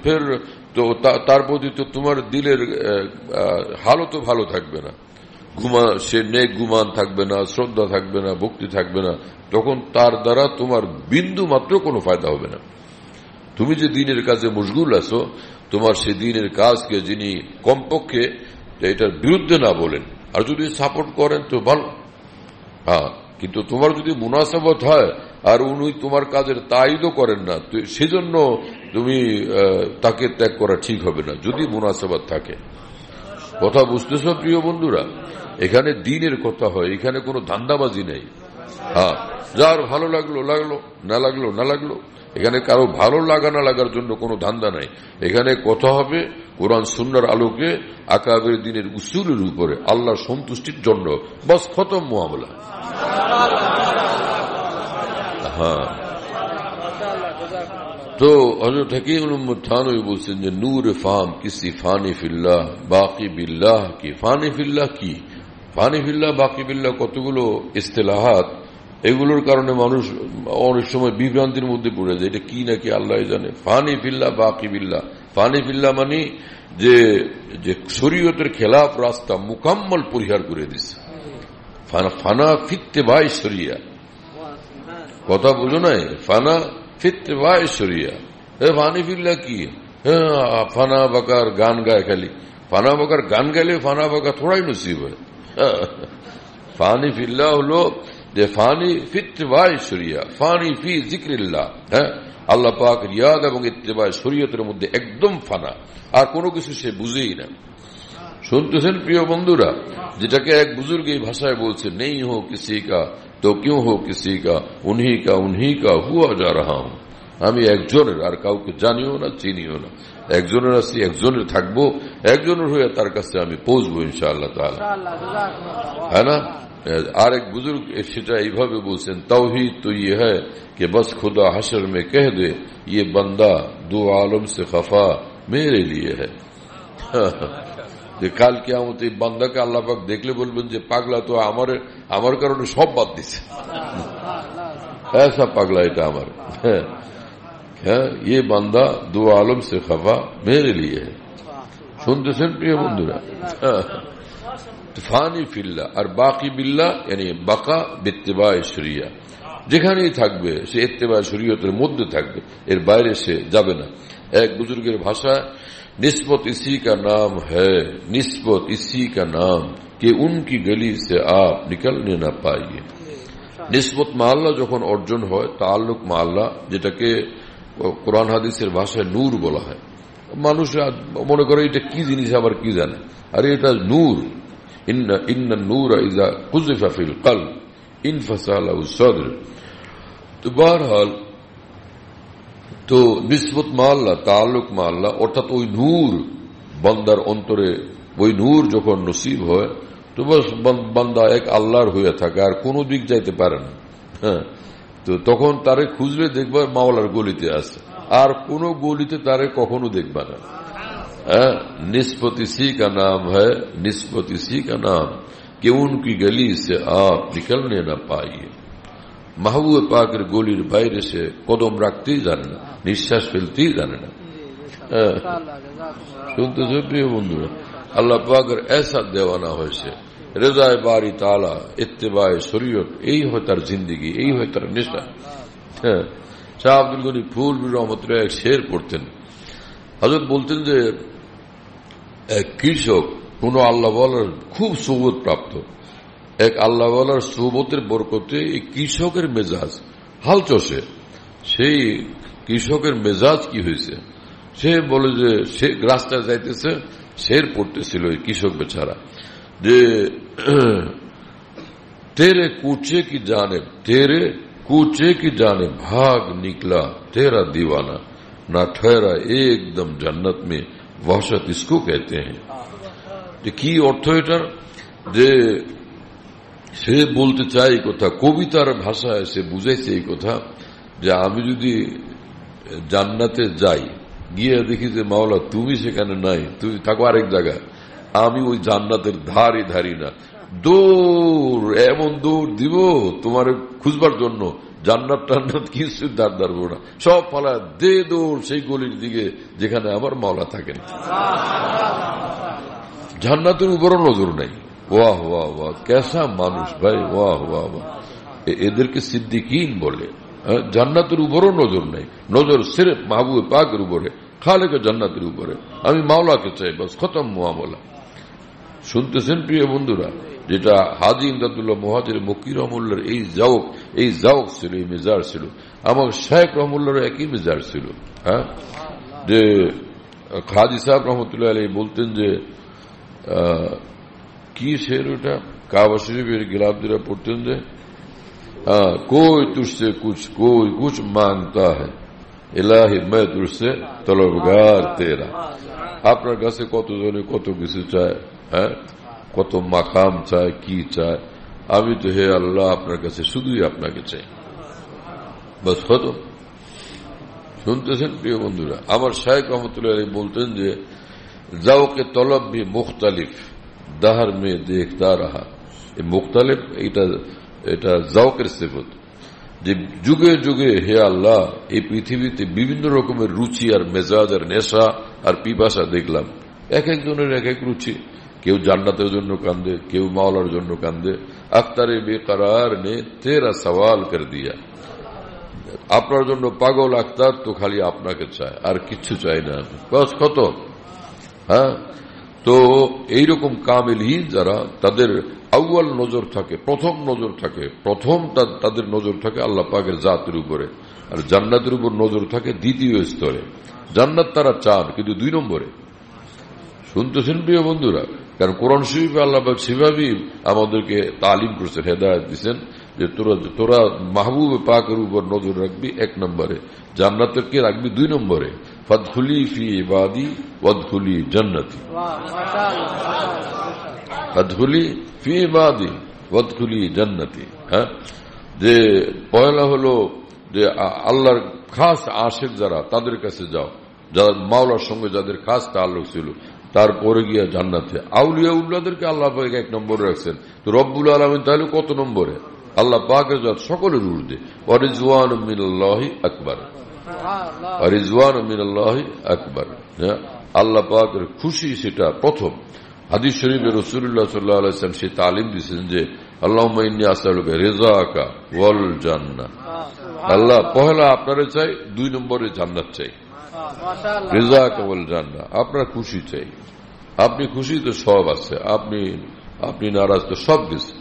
ফের তার প্রতি তো তোমার দিলের হালতও ভালো থাকবে না, সে নেক গুমান থাকবে না, শ্রদ্ধা থাকবে না, ভক্তি থাকবে না, তখন তার দ্বারা তোমার বিন্দু মাত্র কোনো ফায়দা হবে না। তুমি যে দিনের কাজে মশগুল আছো, তোমার সে দিনের কাজকে যিনি কমপক্ষে এটার বিরুদ্ধে না বলেন, আর যদি সাপোর্ট করেন তো ভালো। হ্যাঁ, কিন্তু তোমার যদি মুনাসাবত হয় আর উনি তোমার কাজের তাইদও করেন না, সেজন্য তুমি তাকে ত্যাগ করা ঠিক হবে না, যদি মুনাসাবত থাকে। কথা বুঝতেছ প্রিয় বন্ধুরা? এখানে দিনের কথা হয়, এখানে কোনো ধান্দাবাজি নেই। হ্যাঁ, যার ভালো লাগলো লাগলো, না লাগলো না লাগলো, এখানে কারো ভালো লাগা না লাগার জন্য কোনো ধান্দা নাই। এখানে কথা হবে কোরআন সুন্নাহর আলোকে আকাবের দিনের উসুলের উপরে, আল্লাহর সন্তুষ্টির জন্য, বাস খতম মুআমালা। হ্যাঁ, তো হযরত হাকিম উম্মত থানভী বলছেন যে নূর ফাহম কিসি ফানি ফিল্লাহ বাকি বিল্লাহ কি। ফানি ফিল্লাহ কি, ফানি ফিল্লাহ বাকি বিল্লাহ, কতগুলো ইস্তেলাহাত, এগুলোর কারণে মানুষ অনেক সময় বিভ্রান্তির মধ্যে পড়ে যায়, এটা কি নাকি আল্লাহ জানে। ফানি ফিল্লাহ বাকি বিল্লাহ, ফানি ফিল্লাহ মানে যে শরীয়তের খেলাফ রাস্তা মুকাম্মল পরিহার করে দিচ্ছে। ফানা ফিত্তেবাই শরিয়া, কথা বুঝো নাই? ফানা ফিত্তেবাই শরিয়া। ফানি ফিল্লাহ কি? ফানা বাকার গান গায় খালি, ফানা বাকার গান গাইলে ফানা বাকা থোড়াই নসিব হয়। ফানি ফিল্লাহ হলো যে ফানি ফিত্তেবাই শরিয়া, ফানি ফি জিক্রিল্লাহ। হ্যাঁ, আল্লাহ পাক রিয়াদ এবং ইত্তেবাই শরীয়তের মধ্যে একদম ফানা, আর কোনো কিছু সে বুঝেই না। শুনতেছেন প্রিয় বন্ধুরা? যেটাকে এক বুজুর্গ এই ভাষায় বলছে, নেই হো কিসি কা তো কিউ হো কিসি কা, উনহি কা হুয়া যা রাহা হুঁ। আমি একজনের, আর কাউকে জানিও না চিনিও না, একজনের আছি, একজনের থাকবো, একজনের হয়ে তার কাছে আমি পৌঁছবো ইনশাআল্লাহ তাআলা। হ্যাঁ না? আর এক বুজুর্গ সেটা এইভাবে বলছেন, তাওহীদ তো ইয়ে হ্যায় कि बस खुदा हशर में कह दे ये बंदा दो आलम से खफा मेरे लिए है। কাল কিয়ামতে এই বান্দাকে আল্লাহ পাক দেখলে বলবেন যে পাগলা তো আমার কারণে সব বাদ দিছে, ऐसा পাগলা এটা আমার। হ্যাঁ, ये बंदा दो आलम से खफा मेरे लिए है। শুনতেছেন প্রিয় বন্ধুরা? ফানি ফিল্লাহ আর বাকি বিল্লাহ, মানে বাকা বিত্তেবায়ে শরিয়া, যেখানেই থাকবে সে ইত্তেবা শরীয়তের মধ্যে থাকবে, এর বাইরে সে যাবে না। এক বুজুর্গের ভাষা, निस्बत इसी का नाम है, निस्बत इसी का नाम कि उनकी गली से आप निकलने ना पाइए। निस्बत माल्ला যখন অর্জন হয়, তাআল্লুক মাল্লা, যেটাকে কোরআন হাদিসের ভাষায় নূর বলা হয়। মানুষ মনে করে এটা কি জিনিস, আবার কি জানে, আরে এটা নূর। ইন্না নূরা ইযা কুযিফা ফিল কলব ইনফাসালাহু সদর। তো বহরহাল, তো নিসবত মাল্লা, তাআল্লুক মাল্লা, অর্থাৎ ওই নূর বান্দার অন্তরে, ওই নূর যখন নসিব হয় তো বস বান্দা এক আল্লাহর হয়ে থাকে, আর কোনো দিক যাইতে পারে না। হ্যাঁ, তো তখন তারে খুঁজলে দেখবা মাওলার গলিতে আছে, আর কোন গলিতে তারে কখনো দেখবা না। হ্যাঁ, निस्बत इसी का नाम है, निस्बत इसी का नाम कि उनकी गली से आप निकलने ना पाइए। মাহবুবে পাকের গলির বাইরে সে কদম রাখতেই জানে না, নিঃশ্বাস ফেলতেই জানে না। শুনতেছে প্রিয় বন্ধুরা, আল্লাহ পাকের এসা দেওয়ানা হয়েছে, রেজায় বারি তালা, ইত্তেবায়ে শরীয়ত, এই হয় তার জিন্দিগি, এই হয় তার নেশা। হ্যাঁ, শাহ আব্দুল গনি ফুলবি রহমতুল্লাহ এক শের পড়তেন। হযরত বলতেন যে এক কৃষক কোন আল্লাহ ওয়ালার খুব সুবত প্রাপ্ত, এক আল্লাহ ওয়ালার সুবতের বরকতে এই কৃষকের মেজাজ হাল চষে। সেই কৃষকের মেজাজ কি হয়েছে, সে বলে যে সে রাস্তায় যাইতেছে, শের পড়তেছিল এই কৃষক বেচারা যে तेरे कूचे की जाने भाग निकला तेरा दीवाना, ना ठहरा एकदम जन्नत में वहशत इसको कहते हैं। যে কি অর্থ এটার, যে সে বলতে চায় এই কথা, কবিতার ভাষায় সে বুঝাইছে এই কথা যে আমি যদি জান্নাতে যাই, গিয়ে দেখি যে মাওলা তুমি সেখানে নাই, তুমি থাকো আরেক জায়গায়, আমি ওই জান্নাতের ধারি না, দৌড় এমন দৌড় দিব তোমার খুঁজবার জন্য, জান্নাত টান্নাত কিছু দাঁড়বো না, সব পালা দে দৌড় সেই গলির দিকে যেখানে আমার মাওলা থাকেন। জান্নাতের উপরও নজর নাই। ওয়াহ ওয়াহ ওয়াহ, কেসা মানুষ ভাই, ওয়াহ ওয়াহ ওয়াহ। এদেরকে সিদ্দিকিন বলে। জান্নাতের উপরও নজর নাই, নজর সির্ফ মাহবুবে পাকের উপরে, খালেকে জান্নাতের উপরে, আমি মাওলাকে চাই, বাস খতম মুআমালা। শুনতেছেন প্রিয় বন্ধুরা, যেটা হাজী ইমদাদুল্লাহ মুহাজির মক্কি রহমুল্লাহর এই জাওক ছিল, এই মেজাজ ছিল। আমার শেখ রহমুল্লাহর একই মেজাজ ছিল। হ্যাঁ, যে হাজী সাহেব রহমতুল্লাহ আলাইহি বলতেন যে কি শের ওটা, কাবা শরীফের গিলাফদিরা পড়তেন যে कोई तुझसे कोई कुछ मांगता है, इलाही मैं तुझसे तलबगार तेरा। আপনার কাছে কতজনে কত কিছু চায়, হ্যাঁ, কত মাকাম চায়, কি চায়, আমি তো হে আল্লাহ আপনার কাছে শুধুই আপনাকে চাই, বাস খতম। শুনতেছেন প্রিয় বন্ধুরা, আমার শাইখ রহমতুল্লাহ বলতেন যে জাওকে তলব ভি মুখতালিফ দাহর মে দেখতা রাহা। এই মুখতালিফ এটা জাওকের সিফত, যে যুগে যুগে হে আল্লাহ এই পৃথিবীতে বিভিন্ন রকমের রুচি আর মেজাজ আর নেশা আর পিপাসা দেখলাম, এক একজনের এক এক রুচি। কেউ জান্নাতের জন্য কান্দে, কেউ মাওলার জন্য কান্দে। আখতারে বেকারার নে তেরা সওয়াল কর দিয়া, আপনার জন্য পাগল আখতার তো খালি আপনাকে চায়, আর কিচ্ছু চাই না, বাস কত। হ্যাঁ, তো এইরকম কামিলহীন যারা, তাদের আউয়াল নজর থাকে, প্রথম নজর থাকে, তাদের নজর থাকে আল্লাহ পাকের জাতের উপরে, আর জান্নাতের উপর নজর থাকে দ্বিতীয় স্তরে। জান্নাত তারা চান, কিন্তু 2 নম্বরে। শুনতেছেন প্রিয় বন্ধুরা, কারণ কোরআন শরীফে আল্লাহ পাক সেভাবেই আমাদেরকে তালিম করছেন, হেদায়েত দিচ্ছেন যে তোরা মাহবুবে পাকের উপর নজর রাখবি 1 নম্বরে, জান্নাতকে রাখবি 2 নম্বরে। ফাদখুলি ফি ইবাদি ওয়াদখুলি জান্নাতি, ফাদখুলি ফি ইবাদি ওয়াদখুলি জান্নাতি। হ্যাঁ, যে পয়লা হলো যে আল্লাহর খাস আশিক যারা, তাদের কাছে যাও, যারা মাওলার সঙ্গে যাদের খাস তাআল্লুক ছিল, তারপরে গিয়া জান্নাতে। আউলিয়া উল্লাহদেরকে আল্লাহ পাক 1 নম্বরে রাখছেন, তো রব্বুল আলামিন তাহলে কত নম্বরে? আল্লাহ পাকের জাত সকলের ঊর্ধ্বে। ওয়া রিজওয়ানুম মিনাল্লাহি আকবার, ওয়া রিজওয়ানুম মিনাল্লাহি আকবার। আল্লাহ পাকের খুশি সেটা প্রথম। হাদিস শরীফে রাসূলুল্লাহ সাল্লাল্লাহু আলাইহি ওয়াসাল্লাম সে তালিম দিয়েছেন যে আল্লাহুম্মা ইন্নী আসআলুকা রিযাকা ওয়াল জান্নাহ। আল্লাহ পহেলা আপনারে চাই, 2 নম্বরে জান্নাত চাই। রিযাকা ওয়াল জান্নাহ, আপনার খুশি চাই। আপনি খুশি তো সব আছে, আপনি নারাজ তো সব গেছে।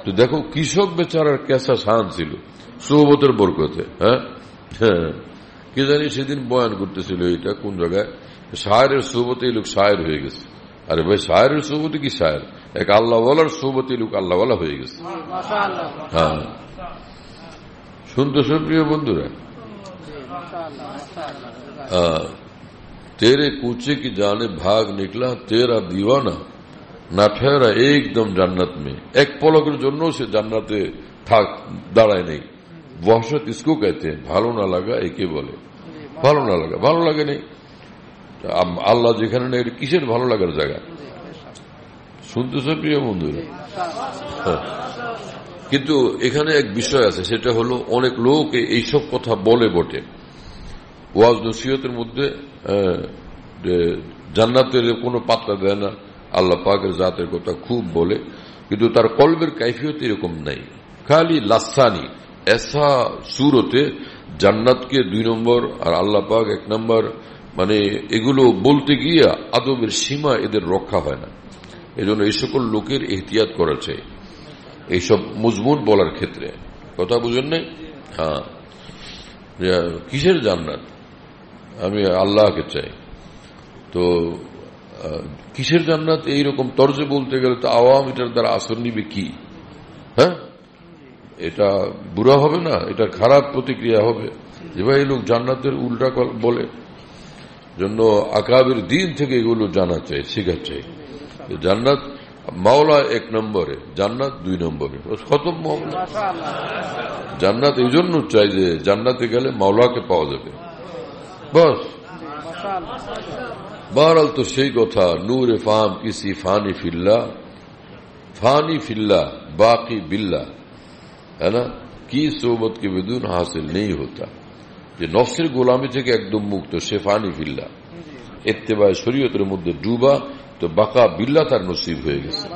তো দেখো কৃষক বেচারার কেসা শান ছিল সোহবতের বরকতে। হ্যাঁ, কি জানি সেদিন বয়ান করতেছিল, এটা কোন জায়গায়, শায়েরের সোহবতে এই লোক শায়ের হয়ে গেছে। আরে ভাই, শায়েরের সোহবতে কি শায়ের, এক আল্লাহওয়ালার সোহবতে লোক আল্লাহওয়ালা হয়ে গেছে। হ্যাঁ, শুনতেছেন প্রিয় বন্ধুরা, तेरे कूचे की जाने भाग निकला तेरा दीवाना, না ঠেরা একদম জান্নাত মে, এক পলকের জন্য সে জান্নাতে দাঁড়ায় নেই। ওয়াহশত ইসকো कहते हैं, ভালো না লাগা একে বলে। ভালো না লাগা, ভালো লাগে নেই। আল্লাহ যেখানে নেই, কিসের ভালো লাগার জায়গা? শুনতেছ প্রিয় বন্ধুরা? কিন্তু এখানে এক বিষয় আছে, সেটা হলো অনেক লোক এইসব কথা বলে বটে, ওয়াজ নসিহতের মধ্যে জান্নাতের কোনো পাত্তা দেয় না, আল্লাহ পাকের জাতের কথা খুব বলে, কিন্তু তার কলবের কাইফিয়ত এরকম নাই, খালি লাসানি এসা সুরতে জান্নাতকে 2 নম্বর আর আল্লাহ পাক 1 নম্বর, মানে এগুলো বলতে গিয়ে আদবের সীমা এদের রক্ষা হয় না। এজন্য এই সকল লোকের এহতিয়াত করা চাই এইসব মজমুন বলার ক্ষেত্রে। কথা বুঝেন নাই? হ্যাঁ, কিসের জান্নাত? আমি আল্লাহকে চাই, তো কিসের জান্নাত? এইরকম তর্জে বলতে গেলে তো আওয়াম এটার দ্বারা আসর নিবে কি? হ্যাঁ, এটা বুড়া হবে না? এটা খারাপ প্রতিক্রিয়া হবে যে ভাই এই লোক জান্নাতের উল্টা বলে। জন্য আকাবের দিন থেকে এগুলো জানা চাই, শেখা চাই। জান্নাত মাওলা 1 নম্বরে, জান্নাত 2 নম্বরে, খতম মামলা। জান্নাত এই জন্য চাই যে জান্নাতে গেলে মাওলাকে পাওয়া যাবে, বস। বহরহাল তো সেই কথা, নূরে ফাম কিসি ফানি ফিল্লা बाकी बिल्ला, है ना, की सोबत के बिदून हासिल नहीं होता। যে নফসের গোলামি থেকে একদম মুক্ত সে ফানি ফিল্লা, ইত্তেবায়ে শরীয়তের মধ্যে ডুবা, তো বাকা বিল্লা তার নসিব হয়ে গেছে।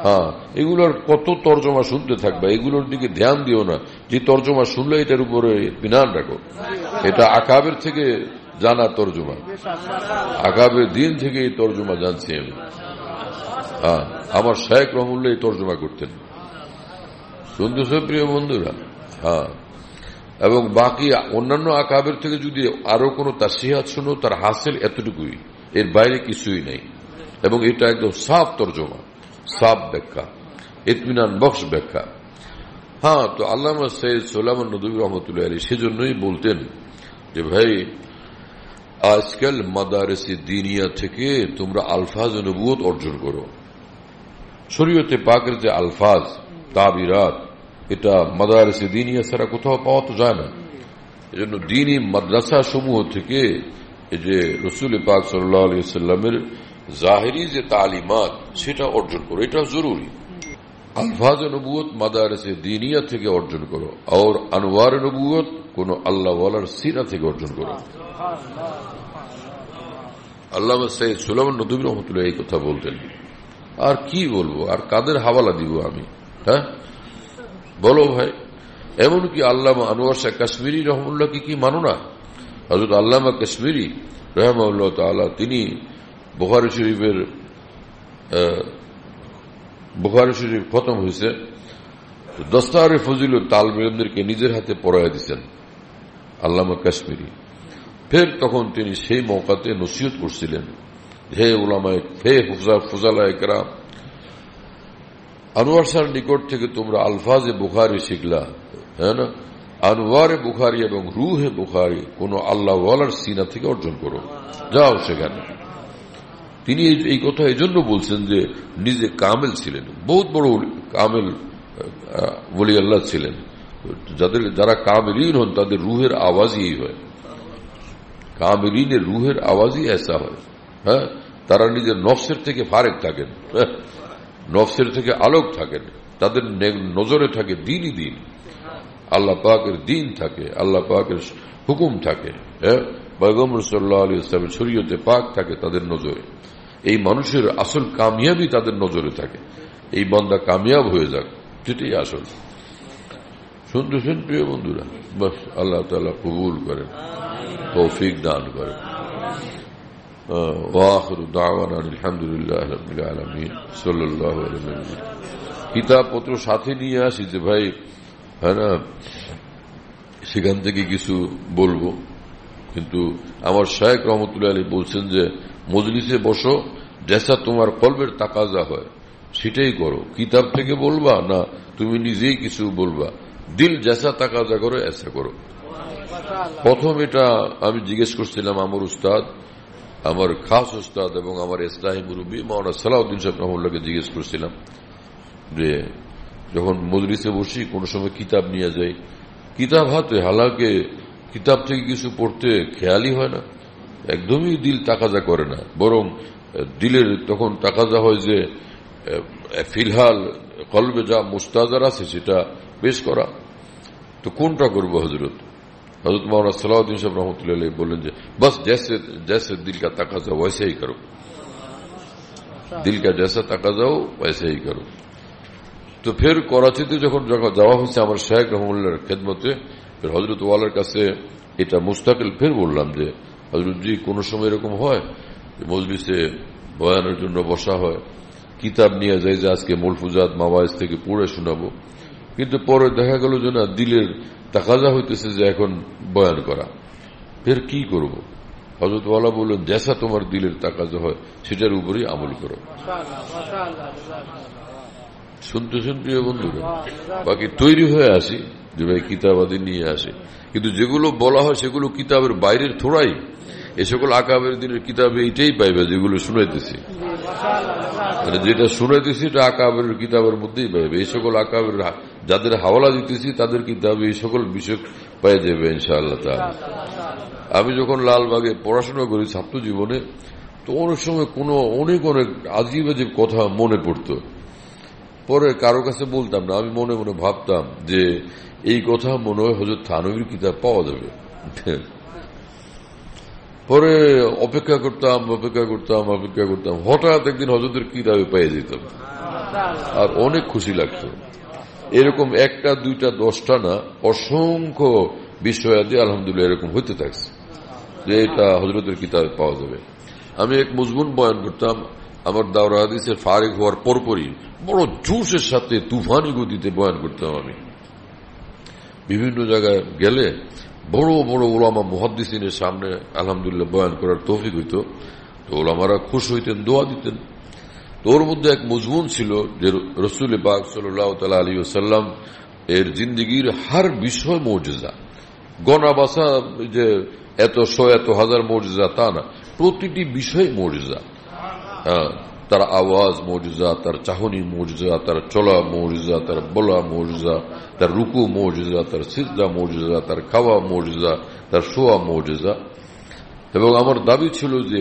হ্যাঁ, এগুলোর কত তর্জমা শুনতে থাকবে, এগুলোর দিকে ধ্যান দিও না। যে তর্জমা শুনলে এটার উপরে বিনান রাখো, এটা আকাবের থেকে জানা তর্জমা, আকাবের দিন থেকে এই তর্জমা জানছি আমি। হ্যাঁ, আমার শায়েখ রহমুল্লাহ এই তর্জমা করতেন, শুনতেছ প্রিয় বন্ধুরা? হ্যাঁ, এবং বাকি অন্যান্য আকাবের থেকে যদি আরো কোনো তাসিহাত শুনো, তার হাসিল এতটুকুই, এর বাইরে কিছুই নেই। এবং এটা একদম সাফ তর্জমা, সাফ ব্যাখ্যা, ইতমিনান বক্স ব্যাখ্যা। হ্যাঁ, তো আল্লামা সৈয়দ সুলাইমান নদভী রহমতুল্লাহ আলাইহি সেজন্যই বলতেন যে ভাই আজকাল মাদারিসে দ্বীনিয়া থেকে তোমরা আলফাজ ও নবুয়ত অর্জন করো। শরীয়তে পাকের যে আলফাজ তাবিরাত, এটা মাদারিসে দ্বীনিয়া ছাড়া কোথাও পাওয়া তো যায় না। এজন্য দ্বীনি মাদ্রাসা সমূহ থেকে এই যে রাসূল পাক সাল্লাল্লাহু আলাইহি ওয়াসাল্লামের জাহিরি যে তালিমাত সেটা অর্জন করো, এটা জরুরি। আলফাজ নবুয়ত মাদারিসে দ্বীনিয়া থেকে অর্জন করো, আর আনওয়ার নবুয়ত কোন আল্লাহ ওয়ালার সিরা থেকে অর্জন করো। আল্লামা সৈয়দ সুলাইমান নদভী রহমতুল্লাহ এই কথা বলতেন। আর কি বলবো, আর কাদের হাওয়ালা দিব আমি? হ্যাঁ বলো ভাই। এমনকি আল্লামা আনোয়ার শাহ কাশ্মীরি রহমুল্লাহকে কি মানো না? হযরত আল্লামা কাশ্মীরি রাহিমাহুল্লাহ তাআলা তিনি বুখারী শরীফ খতম হয়েছে, দস্তারে ফজিলত তালিব ইলমদেরকে নিজের হাতে পড়াইয়া দিচ্ছেন আল্লামা কাশ্মীরি। ফের তখন তিনি সেই মৌকাতে নসিহত করছিলেন, হে উলামায়ে, হে ফুজালায়ে কেরাম, আনোয়ার শাহর নিকট থেকে তোমরা আলফাজে বুখারী শিখলা, হ্যাঁ না, আনওয়ারে বুখারী এবং রুহে বুখারী কোন আল্লাহ ওয়ালার সিনা থেকে অর্জন করো, যাও সেখানে। তিনি এই কথা এই জন্য বলছেন যে নিজে কামেল ছিলেন, বহুত বড় কামেল ওলি আল্লাহ ছিলেন। যারা কামেলিন হন তাদের রুহের আওয়াজই হয়, কামেলিনের রুহের আওয়াজই এসা হয়। হ্যাঁ, তারা নিজের নফসের থেকে ফারেক থাকেন, নফসের থেকে আলোক থাকেন, তাদের নজরে থাকে দিনই দিন, আল্লাহ পাকের দিন থাকে, আল্লাহ পাকের হুকুম থাকে, পয়গম্বর সাল্লাল্লাহু আলাইহি ওয়াসাল্লামের শরীয়তে পাক থাকে তাদের নজরে। এই মানুষের আসল কামিয়াবি তাদের নজরে থাকে। এই বান্দা কামিয়াব হয়ে যাক, সেটাই আসল। শুনতেছেন প্রিয় বন্ধুরা? বাস আল্লাহ তাআলা কবুল করেন, তৌফিক দান করেন। ওয়াখিরু দাওয়ানা আলহামদুলিল্লাহি রাব্বিল আলামিন সাল্লাল্লাহু আলাইহি ওয়াসাল্লাম। কিতাবপত্র সাথে নিয়ে আসি যে ভাই, হ্যাঁ না, সেখান থেকে কিছু বলবো, কিন্তু আমার শায়েখ রহমতুল্লাহ আলাইহি বলছেন যে মজলিসে বসো, যেসা তোমার কলবের তাকাজা হয় সেটাই করো। কিতাব থেকে বলবা না তুমি নিজেই কিছু বলবা, দিল যেসা তাকাজা করো এসা করো। প্রথম এটা আমি জিজ্ঞেস করছিলাম আমার উস্তাদ, আমার খাস উস্তাদ এবং আমার ইসলাহি মুরব্বী মাওলানা সালাউদ্দিন সাহেব রহমতুল্লাহকে জিজ্ঞেস করছিলাম যে যখন মজলিসে বসি কোন সময় কিতাব নিয়ে যাই, কিতাব হাতে, হালাকে কিতাব থেকে কিছু পড়তে খেয়ালই হয় না, একদমই দিল তাকাজা করে না, বরং দিলের তখন তাকাজা হয় যে ফিলহাল কলবে যা মুস্তাজার আছে সেটা পেশ করা। তো কোনটা করবো হযরত? हजरत मौलाना सलाउद्दीन साहब रहमतुल्लाह अलैह बोलें যে बस जैसे दिल का तकाजा वैसे ही करो, दिल का जैसा तकाजा हो वैसे ही करो। তো ফের করাচিতে যখন যাওয়া হয়েছে আমার শেখ রহমুল্লাহর খেদমতে, ফের হজরত ওয়ালার কাছে এটা মুস্তাকিল ফের বললাম যে হজরত জি কোন সময় এরকম হয় মজলিসে বয়ানের জন্য বসা হয়, কিতাব নিয়ে যাই যে আজকে মুলফুজাত মাওয়াইজ থেকে পড়ে শোনাবো, কিন্তু পরে দেখা গেল যে না দিলের তাকাজা হইতেছে যে এখন বয়ান করা, ফের কি করব? হযরত ওয়ালা বললেন যেসা তোমার দিলের তাকাজা হয় সেটার উপরেই আমল করো। শুনতেছেন প্রিয় বন্ধুরা? বাকি তৈরি হয়ে আসি যে ভাই কিতাবাদি নিয়ে আসি, কিন্তু যেগুলো বলা হয় সেগুলো কিতাবের বাইরের থোড়াই। এ সকল আকাবের দিনের কিতাবে এইটাই পাইবে যেগুলো শুনাইতেছি, মানে যেটা শুনাইতেছি এটা আকাবের কিতাবের মধ্যেই পাইবে। এই সকল আকাবের যাদের হাওয়ালা দিতেছি তাদের কিতাবে এই সকল বিষয় পাই যাবে ইনশাআল্লাহ তাআলা। আমি যখন লালবাগে পড়াশোনা করি ছাত্র জীবনে, তো অনেক সময় অনেক আজীব আজীব কথা মনে পড়তো, পরে কারো কাছে বলতাম না, আমি মনে মনে ভাবতাম যে এই কথা মনে হয় হযরত থানভীর কিতাব পাওয়া যাবে। পরে অপেক্ষা করতাম, হঠাৎ একদিন হযরতের কিতাবে পেয়ে যেতাম, আর অনেক খুশি লাগতো। এরকম একটা দুইটা 10টা না, অসংখ্য বিষয়াদি আলহামদুলিল্লাহ এরকম হইতে থাকছে যে এটা হযরতের কিতাবে পাওয়া যাবে। আমি এক মজমুন বয়ান করতাম, আমার দাওরা হাদিসের ফারিগ হওয়ার পরপরই বড় জোশের সাথে তুফানি গতিতে বয়ান করতাম। আমি বিভিন্ন জায়গায় গেলে বড় বড় ওলামা মুহাদ্দিসিনের সামনে আলহামদুলিল্লাহ বয়ান করার তৌফিক হইত, তো ওলামারা খুশ হইতেন, দোয়া দিতেন। তো ওর মধ্যে এক মজমুন ছিল যে রাসূল পাক সাল্লাল্লাহু তাআলা আলাইহি ওয়াসাল্লাম এর জিন্দেগীর হার বিষয় মুজিজা, গনা বাসা যে এত হাজার মুজিজা তা না, প্রতিটি বিষয় মুজিজা। তার আওয়াজ মুজিজা, তার চাহনি মুজিজা, তার চলা মুজিজা, তার বলা মুজিজা, তার রুকু মুজিজা, তার সিজদা মুজিজা, তার খাওয়া মুজিজা, তার শোয়া মুজিজা। এবং আমার দাবি ছিল যে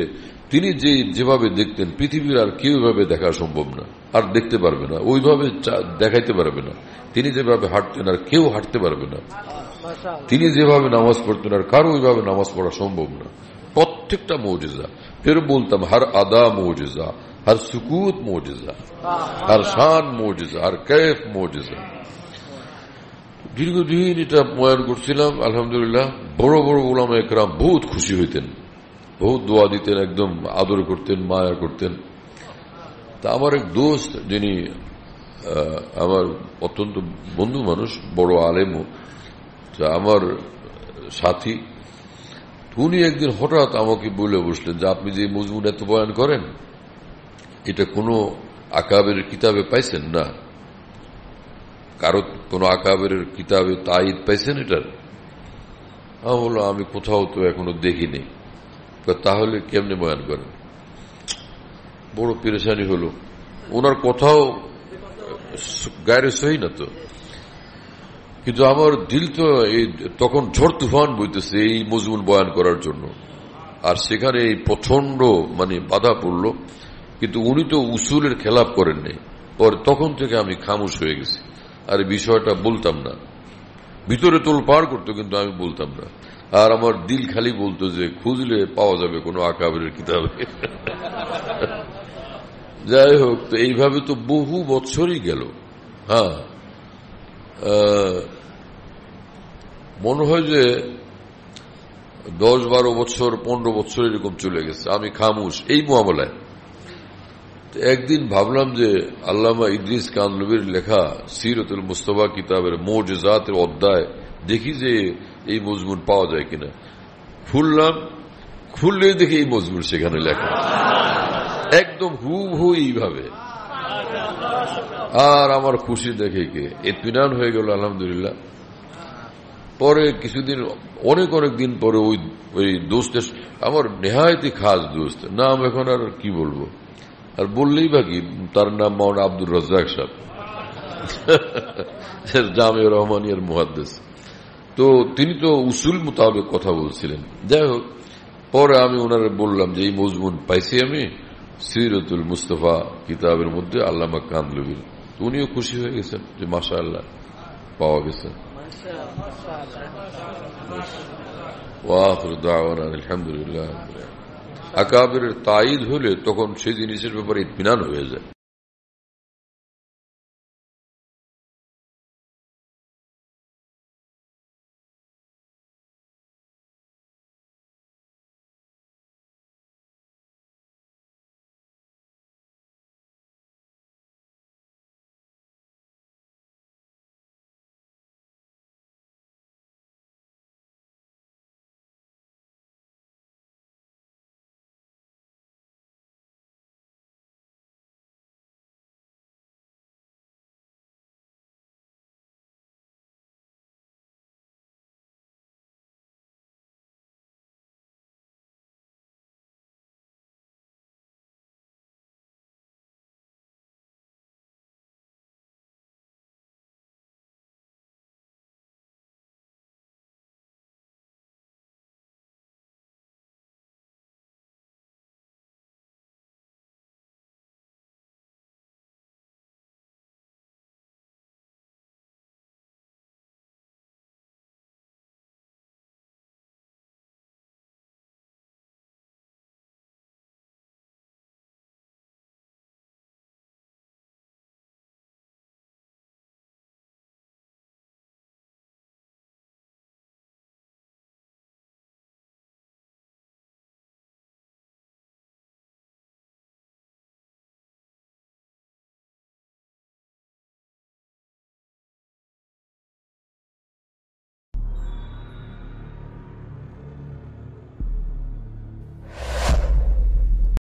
তিনি যেভাবে দেখতেন পৃথিবীর আর কেউ এভাবে দেখা সম্ভব না, আর দেখতে পারবে না, ওইভাবে দেখাইতে পারবে না। তিনি যেভাবে হাঁটতেন আর কেউ হাঁটতে পারবে না, তিনি যেভাবে নামাজ পড়তেন আর কারো ওইভাবে নামাজ পড়া সম্ভব না। প্রত্যেকটা মুজিজা। ফের বলতাম হর আদা মুজিজা, हर सुकूत मोजिजा, हर शान मोजिजा, हर कैफ मोजिजा। দীর্ঘদিন এটা বয়ান করছিলাম আলহামদুলিল্লাহ। বড় বড় উলামা একরাম বহুত খুশি হইতেন, বহুত দোয়া দিতেন, একদম আদর করতেন, মায়া করতেন। তা আমার এক দোস্ত, যিনি আমার অত্যন্ত বন্ধু মানুষ, বড় আলেমও, আমার সাথী, উনি একদিন হঠাৎ আমাকে বলে বসলেন যে আপনি যে মজমুন এত বয়ান করেন এটা কোন আকাবের কিতাবে পাইছেন না? কারো কোন আকাবের কিতাবে তাইদ পাইছেন এটার? আমি বললাম আমি কোথাও তো এখনো দেখিনি। তাহলে কেমনে বয়ান করেন? বড় পেরেশানি হলো, ওনার কথাও গায়ে সহি না তো, কিন্তু আমার দিল তো তখন ঝড় তুফান বইতেছে এই মজমুন বয়ান করার জন্য, আর সেখানে এই প্রচন্ড বাধা পড়লো। কিন্তু উনি তো উসুলের খেলাপ করেন নাই। তখন থেকে আমি খামোশ হয়ে গেছি, আর বিষয়টা বলতাম না। ভিতরে তোল পাড় করতো কিন্তু আমি বলতাম না, আর আমার দিল খালি বলতো যে খুঁজলে পাওয়া যাবে কোনো আকাবের কিতাবে। যাই হোক, তো এইভাবে তো বহু বছরই গেল। হ্যাঁ, মনে হয় যে 10-12 বছর 15 বছর এরকম চলে গেছে আমি খামোশ এই মুআমালায়। একদিন ভাবলাম যে আল্লামা ইদ্রিস কানলুবির লেখা সিরতুল মুস্তাফা কিতাবের মুজিজাতের অধ্যায় দেখি যে এই মজমুন পাওয়া যায় কিনা। খুললে দেখি এই মজমুন সেখানে লেখা, একদম হুবহু এইভাবে। আর আমার খুশি দেখে ইতমিনান হয়ে গেল আলহামদুলিল্লাহ। পরে কিছুদিন অনেক দিন পরে ওই দোস্তের, আমার নেহায়েতি খাস দোস্ত, নাম এখন আর কি বলবো, আর বললেই বাকি, তার নাম মাওলানা আব্দুর রাজ্জাক সাহেব, জামিয়া রহমানিয়ার মুহাদ্দিস। তো তিনি তো উসুল মোতাবেক কথা বলছিলেন। যাই হোক, পরে আমি ওনারে বললাম যে এই মজমুন পাইছি আমি সিরতুল মুস্তাফা কিতাবের মধ্যে আল্লামা কানলুবির। উনিও খুশি হয়ে গেছেন যে মাশাআল্লাহ পাওয়া গেছে। ওয়া আখিরু দাওয়ানা আলহামদুলিল্লাহ। আকাবিরের তাঈদ হলে তখন সেই জিনিসের ব্যাপারে ইতমিনান হয়ে যায়।